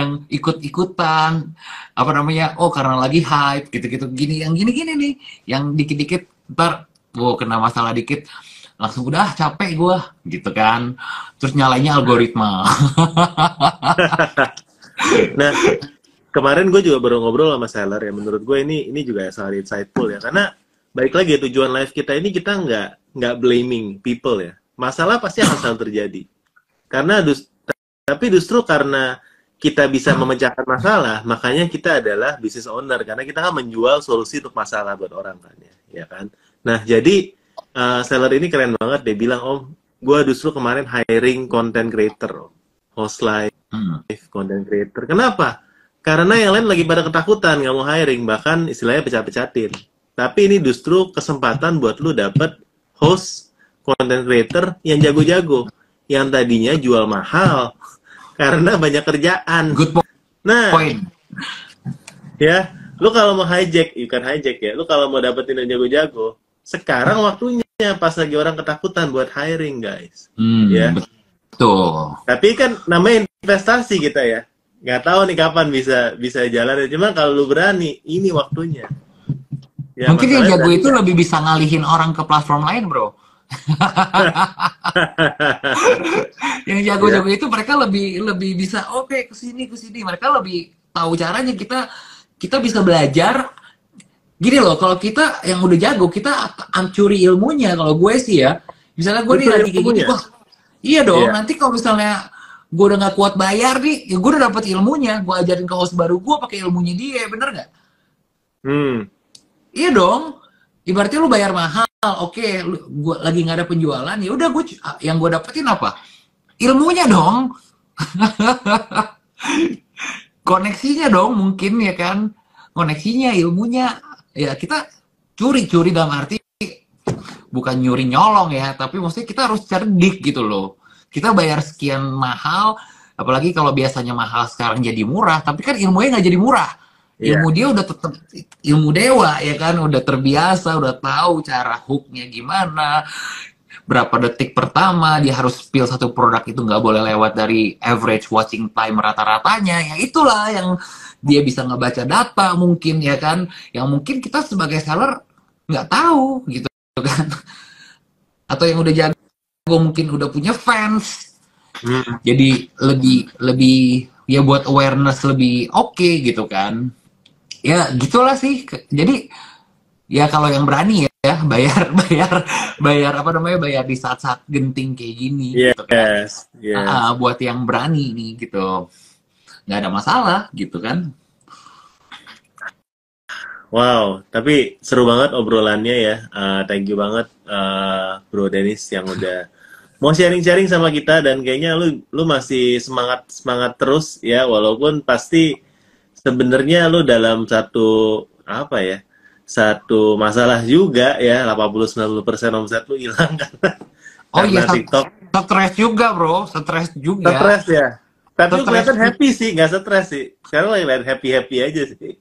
yang ikut-ikutan apa namanya? Oh, karena lagi hype gitu-gitu gini yang gini-gini nih. Yang dikit-dikit ntar kena masalah dikit langsung udah capek gue gitu kan. Terus nyalainnya algoritma. Nah, kemarin gue juga baru ngobrol sama seller ya, menurut gue ini juga sangat insightful ya, karena balik lagi tujuan live kita ini kita nggak blaming people ya, masalah pasti akan selalu terjadi karena tapi justru karena kita bisa memecahkan masalah, makanya kita adalah business owner karena kita kan menjual solusi untuk masalah buat orang kan ya kan. Nah jadi seller ini keren banget, dia bilang om gue justru kemarin hiring content creator, host live content creator. Kenapa? Karena yang lain lagi pada ketakutan, nggak mau hiring, bahkan istilahnya pecah-pecatin. Tapi ini justru kesempatan buat lu dapet host content creator yang jago-jago, yang tadinya jual mahal karena banyak kerjaan. Good Nah, point. ya, lu kalau mau hijack, bukan hijack ya, lu kalau mau dapetin yang jago-jago, sekarang waktunya pas lagi orang ketakutan buat hiring, guys. Ya. Betul. Tapi kan namanya investasi kita ya. Nggak tahu nih kapan bisa jalan. Cuma kalau lu berani, ini waktunya. Ya, mungkin yang jago itu ya. lebih bisa ngalihin orang ke platform lain, bro. Yang jago-jago itu mereka lebih bisa oke kesini. Mereka lebih tahu caranya. Kita bisa belajar. Gini loh, kalau kita yang udah jago, kita curi ilmunya. Kalau gue sih ya, misalnya gue nih lagi kayak gini, wah, iya dong. Nanti kalau misalnya gue udah nggak kuat bayar nih, ya gue udah dapet ilmunya, gue ajarin ke host baru gue pakai ilmunya dia, bener nggak? Iya dong. Ibaratnya lu bayar mahal, oke, gue lagi nggak ada penjualan, ya udah gue yang gue dapetin apa? Ilmunya dong. Koneksinya dong mungkin ya kan, koneksinya, ilmunya, ya kita curi dalam arti bukan nyuri nyolong ya, tapi maksudnya kita harus cerdik gitu loh. Kita bayar sekian mahal, apalagi kalau biasanya mahal sekarang jadi murah, tapi kan ilmunya nggak jadi murah. Ilmu dia udah tetap ilmu dewa ya kan, udah terbiasa, udah tahu cara hooknya gimana, berapa detik pertama dia harus spill satu produk itu nggak boleh lewat dari average watching time rata-ratanya. Yang itulah yang dia bisa ngebaca data mungkin ya kan, yang mungkin kita sebagai seller nggak tahu gitu kan, atau yang udah jago mungkin udah punya fans, jadi lebih ya buat awareness lebih oke gitu kan, ya gitulah sih. Jadi ya kalau yang berani ya bayar apa namanya, bayar di saat-saat genting kayak gini gitu kan. Buat yang berani nih gitu nggak ada masalah gitu kan. Wow, tapi seru banget obrolannya ya. Thank you banget Bro Dennis yang udah mau sharing-sharing sama kita, dan kayaknya lu masih semangat terus ya, walaupun pasti sebenarnya lu dalam satu masalah juga ya, 80-90% omset lu hilang karena TikTok. Stres juga bro, stres juga. Stres ya. Tapi lu kelihatan happy sih, nggak stres sih. Sekarang lagi lihat happy aja sih.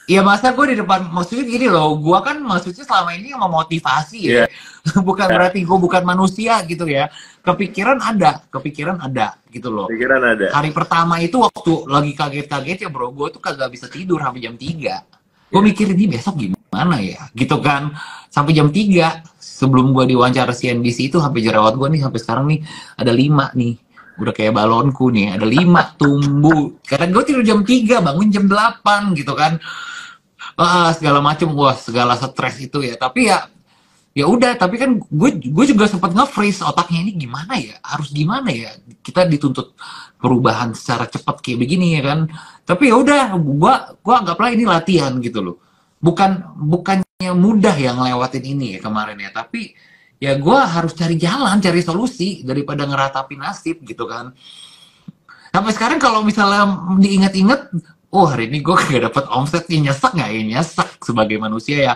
Iya, masa gue di depan, maksudnya gini loh, gue kan maksudnya selama ini memotivasi ya, bukan berarti gue bukan manusia gitu ya. Kepikiran ada gitu loh. Pikiran ada. Hari pertama itu waktu lagi kaget-kaget ya bro, gue tuh kagak bisa tidur sampai jam 3. Gue mikir ini besok gimana ya, gitu kan. Sampai jam 3, sebelum gue diwawancara CNBC itu sampai jerawat gue nih, sampai sekarang nih ada 5 nih. udah kayak balonku nih, ada 5 tumbuh. Karena gue tidur jam 3, bangun jam 8 gitu kan. Segala macem, wah segala stres itu ya. Tapi ya udah, tapi kan gue juga sempat nge-freeze otaknya, ini gimana ya, harus gimana ya, kita dituntut perubahan secara cepat kayak begini ya kan. Tapi ya udah, gue anggaplah ini latihan gitu loh, bukannya mudah yang ngelewatin ini ya kemarin ya, tapi ya gue harus cari jalan, cari solusi daripada ngeratapi nasib gitu kan. Sampai sekarang kalau misalnya diingat-ingat, oh hari ini gue gak dapet omset, ya nyesek nggak ya? Nyesek sebagai manusia ya,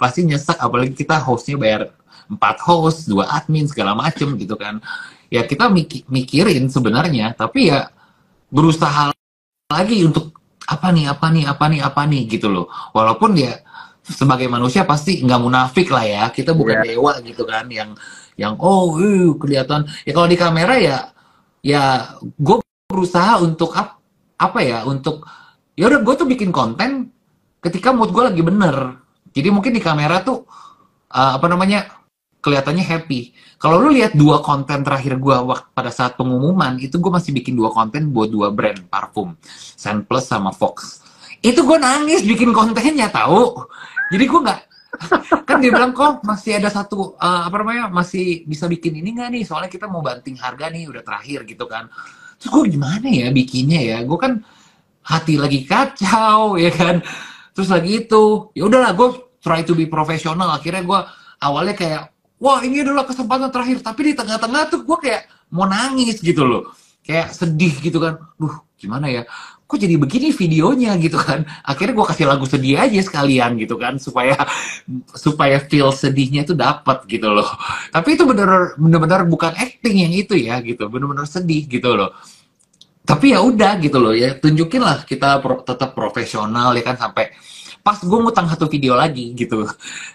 pasti nyesek. Apalagi kita hostnya bayar 4 host, 2 admin, segala macem gitu kan. Ya kita mikirin sebenarnya, tapi ya berusaha lagi untuk apa nih gitu loh. Walaupun ya sebagai manusia pasti nggak munafik lah ya, kita bukan dewa gitu kan, yang kelihatan. Ya kalau di kamera ya gue berusaha untuk apa ya, untuk ya udah gue tuh bikin konten ketika mood gue lagi bener. Jadi mungkin di kamera tuh apa namanya, kelihatannya happy. Kalau lu lihat 2 konten terakhir gue pada saat pengumuman itu, gue masih bikin 2 konten buat 2 brand parfum, Scent Plus sama Fox. Itu gue nangis bikin kontennya tahu. Jadi gue nggak, kan dia bilang kok masih ada satu apa namanya, masih bisa bikin ini nggak nih, soalnya kita mau banting harga nih, udah terakhir gitu kan. Terus gue gimana ya bikinnya ya, gue kan hati lagi kacau ya kan. Terus lagi itu ya udahlah, gue try to be professional. Akhirnya gue awalnya kayak, wah ini adalah kesempatan terakhir, tapi di tengah-tengah tuh gue kayak mau nangis gitu loh, kayak sedih gitu kan. Gimana ya, kok jadi begini videonya gitu kan. Akhirnya gue kasih lagu sedih aja sekalian gitu kan, supaya feel sedihnya itu dapat gitu loh. Tapi itu bener-bener bukan acting yang itu ya gitu, bener-bener sedih gitu loh. Tapi ya udah gitu loh ya, tunjukin lah kita tetap profesional ya kan. Sampai pas gue ngutang 1 video lagi gitu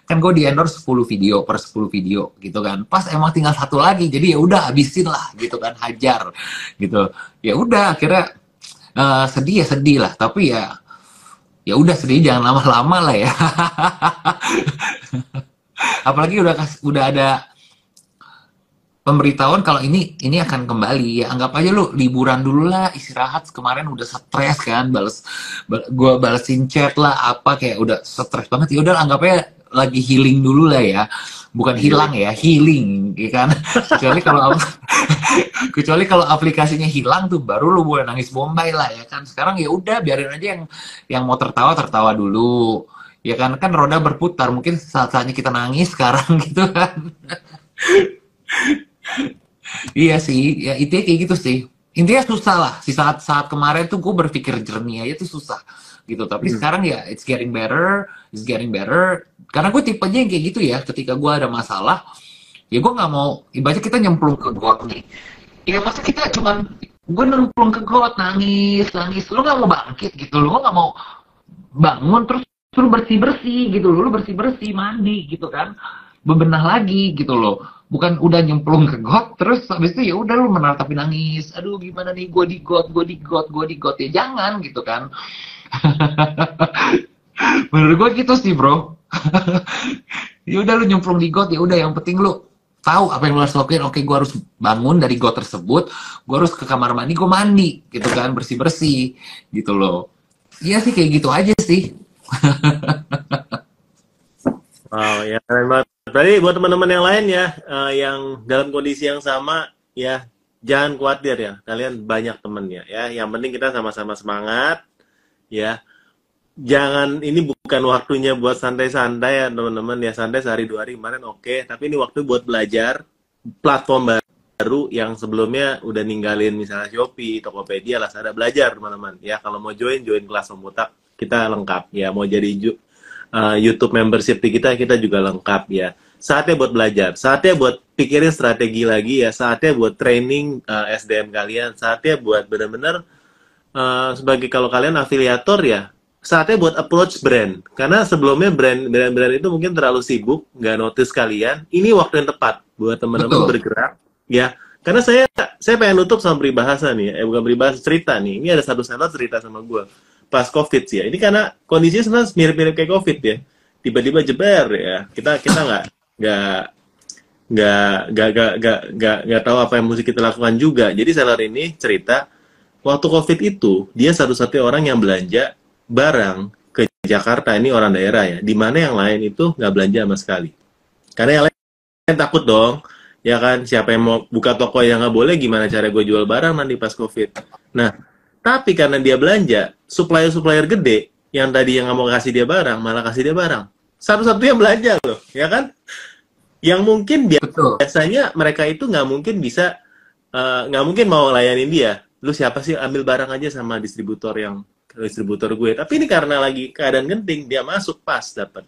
kan, gue di endorse 10 video per 10 video gitu kan, pas emang tinggal 1 lagi, jadi ya udah habisin lah gitu kan, hajar gitu. Ya udah akhirnya sedih ya sedih lah, tapi ya udah, sedih jangan lama-lama lah ya. Apalagi udah ada pemberitahuan kalau ini akan kembali, ya anggap aja lu liburan dulu lah, istirahat. Kemarin udah stres kan, gue balesin chat lah apa, kayak udah stres banget. Ya udah anggap aja lagi healing dulu lah ya, bukan hilang ya, healing ya kan. kecuali kalau aplikasinya hilang tuh baru lu boleh nangis bombay lah ya kan. Sekarang ya udah, biarin aja yang mau tertawa dulu ya kan. Kan roda berputar, mungkin saat-saatnya kita nangis sekarang gitu kan. Iya sih, ya itu kayak gitu sih. Intinya susah lah. Si saat kemarin tuh gue berpikir jernih aja tuh susah gitu. Tapi sekarang ya it's getting better. Karena gue tipenya yang kayak gitu ya. Ketika gue ada masalah, ya gue nggak mau. Ibaratnya kita nyemplung ke got nih. Ya masa kita cuman, gue nyemplung ke got nangis. Lu nggak mau bangkit gitu. Lu nggak mau bangun terus lu bersih gitu. Lu bersih mandi gitu kan. Bebenah lagi gitu loh. Bukan udah nyemplung ke got terus habis itu ya udah lu menatapi nangis, aduh gimana nih, gue di got ya, jangan gitu kan. Menurut gue gitu sih bro. Ya udah lu nyemplung di got, ya udah yang penting lu tahu apa yang lu harus lakuin. Oke, gue harus bangun dari got tersebut, gue harus ke kamar mandi, gue mandi gitu kan, bersih gitu loh. Iya sih kayak gitu aja sih. Wow, ya keren banget. Tadi buat teman-teman yang lain ya, yang dalam kondisi yang sama, ya jangan khawatir ya. Kalian banyak temennya ya. Yang penting kita sama-sama semangat, ya. Jangan, ini bukan waktunya buat santai-santai ya teman-teman ya. Santai sehari 2 hari kemarin oke. Tapi ini waktu buat belajar platform baru yang sebelumnya udah ninggalin misalnya Shopee, Tokopedia, Lazada. Belajar teman-teman ya. Kalau mau join kelas Pemutak, kita lengkap ya. Mau jadi YouTube membership di kita juga lengkap ya. Saatnya buat belajar, saatnya buat pikirin strategi lagi ya, saatnya buat training SDM kalian, saatnya buat benar-benar sebagai, kalau kalian afiliator ya, saatnya buat approach brand. Karena sebelumnya brand itu mungkin terlalu sibuk, nggak notice kalian. Ini waktu yang tepat buat teman-teman bergerak ya. Karena saya pengen nutup sama peribahasa nih, bukan peribahasa, cerita nih. Ini ada satu seller cerita sama gue pas COVID sih ya. Ini karena kondisinya sebenarnya mirip-mirip kayak COVID ya. Tiba-tiba jeber ya. Kita nggak nggak tahu apa yang mesti kita lakukan juga. Jadi seller ini cerita waktu COVID itu dia satu-satunya orang yang belanja barang ke Jakarta, ini orang daerah ya, di mana yang lain itu nggak belanja sama sekali. Karena yang lain takut dong, ya kan, siapa yang mau buka toko yang nggak boleh, gimana cara gue jual barang nanti pas COVID. Nah, tapi karena dia belanja, supplier-supplier gede yang tadi yang nggak mau kasih dia barang, malah kasih dia barang. Satu-satunya belanja loh, ya kan? Yang mungkin Betul. biasanya mereka itu nggak mungkin bisa, nggak mungkin mau layanin dia. Lu siapa sih, ambil barang aja sama distributor gue. Tapi ini karena lagi keadaan genting, dia masuk pas dapat.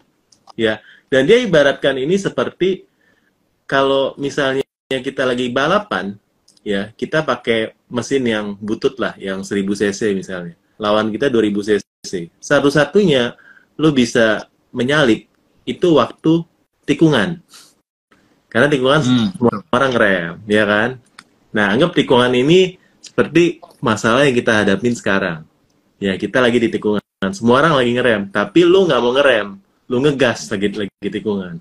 Ya, dan dia ibaratkan ini seperti kalau misalnya kita lagi balapan, ya kita pakai mesin yang butut lah, yang 1000 cc misalnya. Lawan kita 2000 cc. Satu-satunya lu bisa menyalip itu waktu tikungan. Karena tikungan semua orang ngerem, ya kan? Nah, anggap tikungan ini seperti masalah yang kita hadapin sekarang. Ya, kita lagi di tikungan. Semua orang lagi ngerem, tapi lu nggak mau ngerem. Lu ngegas lagi tikungan.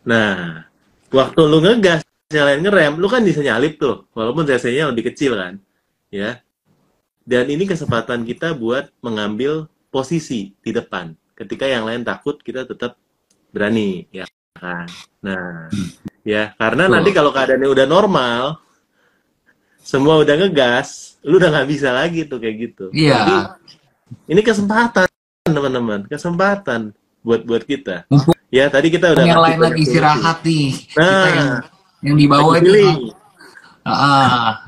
Nah, waktu lu ngegas, yang lain ngerem, lu kan bisa nyalip tuh. Walaupun cc-nya lebih kecil kan. Ya. Dan ini kesempatan kita buat mengambil posisi di depan. Ketika yang lain takut, kita tetap berani, ya kan? Nah, ya, karena nanti kalau keadaannya udah normal, semua udah ngegas, lu udah nggak bisa lagi tuh kayak gitu. Iya. Jadi ini kesempatan teman-teman, kesempatan buat kita. Mumpung Ya tadi kita udah yang ngasih lain lagi banyak istirahat nih, kita Nah, yang di bawah lagi itu feeling.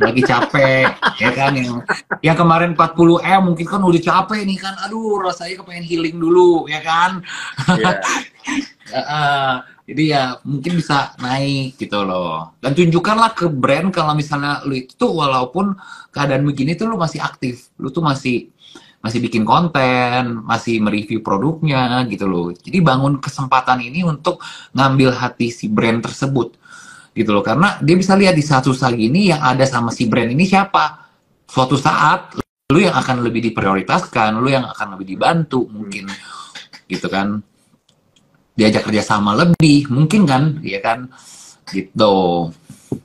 lagi capek, ya kan, yang kemarin 40M mungkin kan udah capek nih kan, aduh rasanya kepengen healing dulu, ya kan. Ya, Jadi ya mungkin bisa naik gitu loh. Dan tunjukkanlah ke brand kalau misalnya lu itu tuh walaupun keadaan begini tuh lu masih aktif, lu tuh masih bikin konten, masih mereview produknya gitu loh. Jadi bangun kesempatan ini untuk ngambil hati si brand tersebut gitu loh. Karena dia bisa lihat di satu susah gini yang ada sama si brand ini siapa. Suatu saat lu yang akan lebih diprioritaskan, lu yang akan lebih dibantu mungkin gitu kan. Diajak kerjasama lebih mungkin kan, ya kan gitu.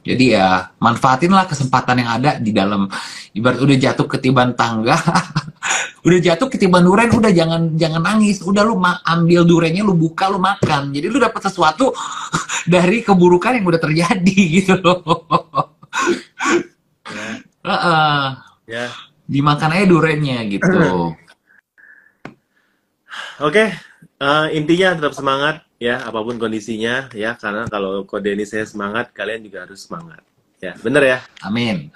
Jadi ya manfaatinlah kesempatan yang ada di dalam. Ibarat udah jatuh ketiban tangga, udah jatuh ketiban duren, udah jangan nangis, udah lu ambil durennya, lu buka, lu makan. Jadi lu dapat sesuatu dari keburukan yang udah terjadi gitu loh. ya. Dimakan aja durennya gitu. Oke. Intinya tetap semangat ya, apapun kondisinya ya, karena kalau kode ini saya semangat, kalian juga harus semangat. Ya, bener ya. Amin.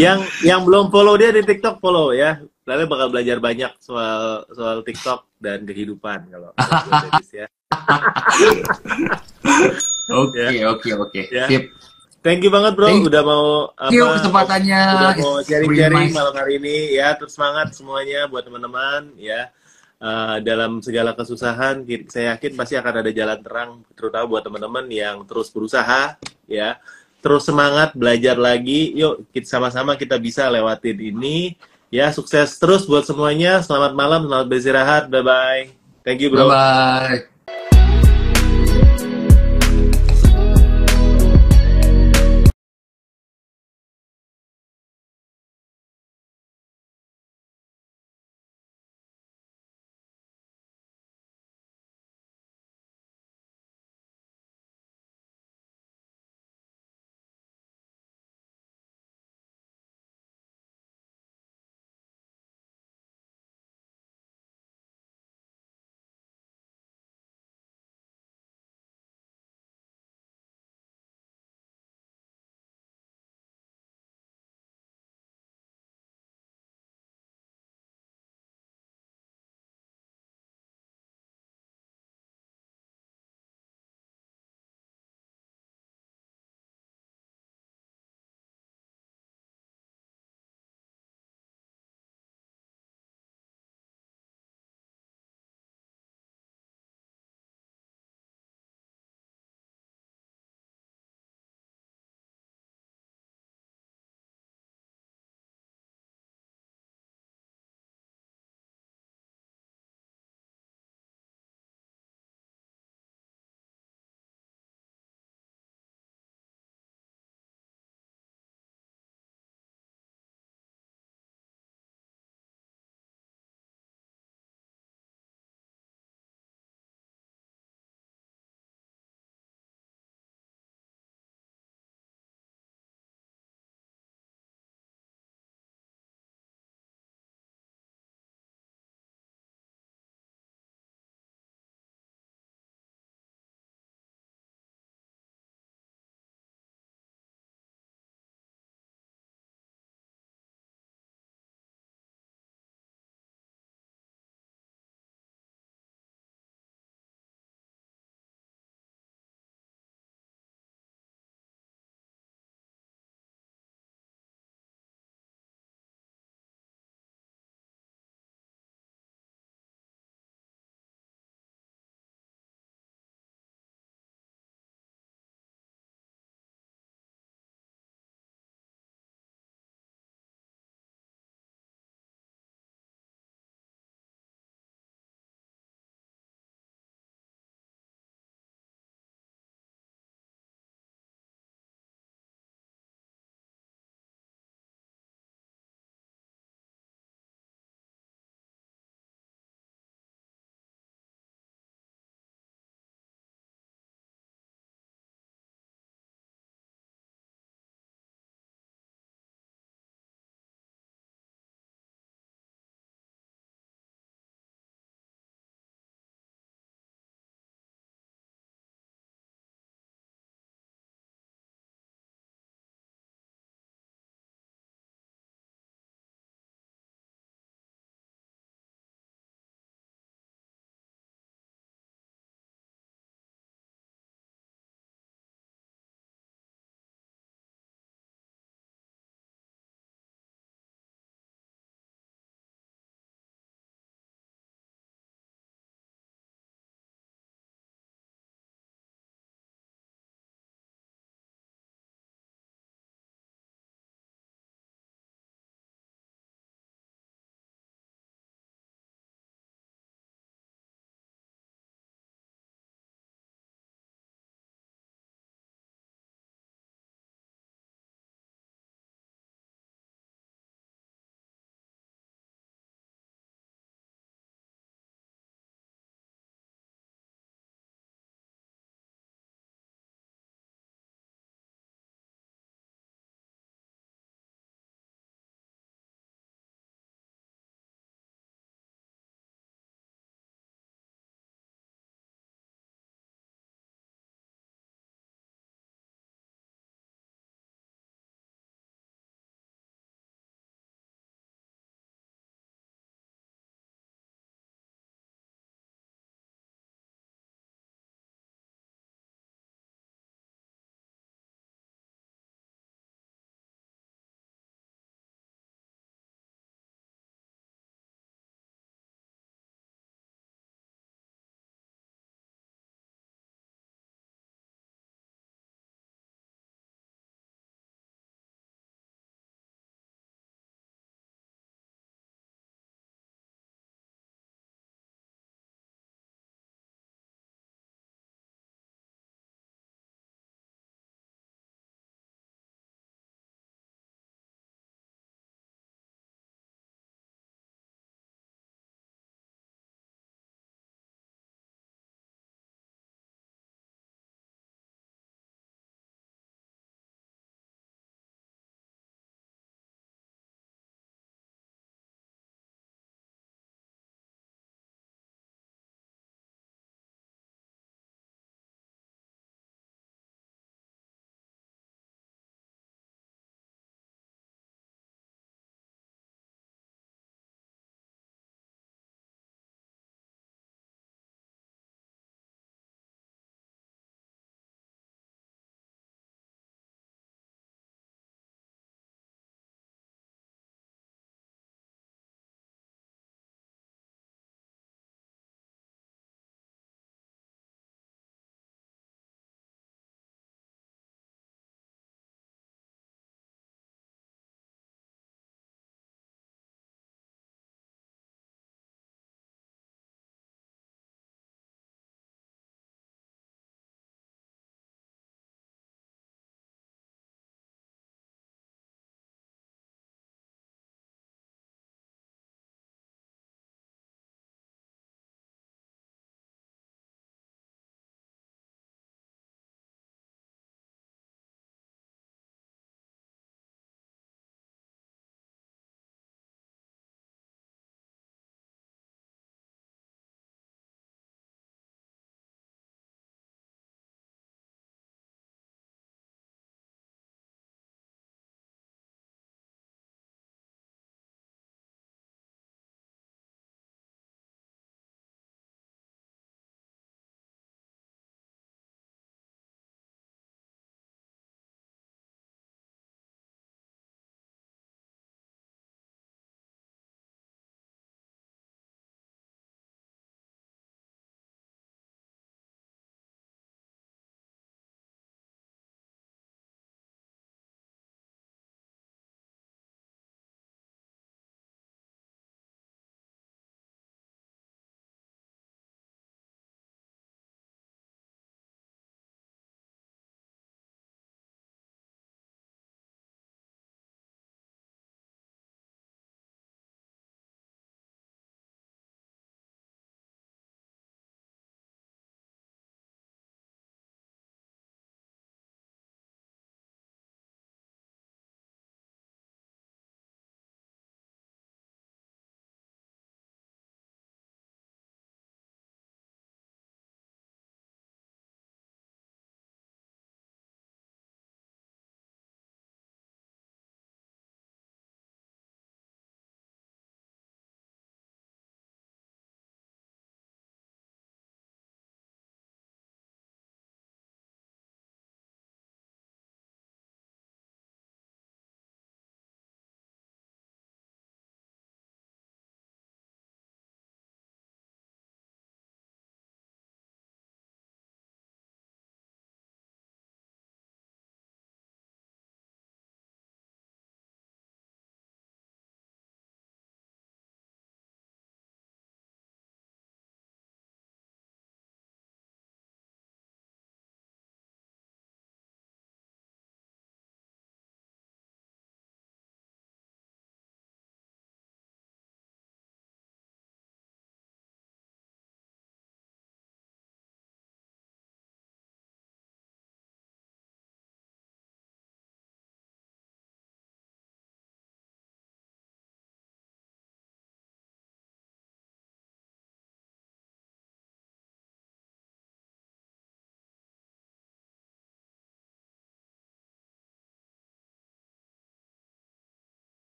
yang belum follow dia di TikTok, follow ya. Lalu bakal belajar banyak soal TikTok dan kehidupan kalau Dennis ya. Oke. Ya. Sip. Thank you banget bro, udah mau kesempatannya, udah mau sharing-sharing nice. malam hari ini ya. Terus semangat semuanya buat teman-teman ya. Dalam segala kesusahan, saya yakin pasti akan ada jalan terang, terutama buat teman-teman yang terus berusaha ya. Terus semangat belajar lagi, yuk sama-sama kita bisa lewatin ini ya. Sukses terus buat semuanya, selamat malam, selamat beristirahat, bye bye. Thank you bro. Bye bye.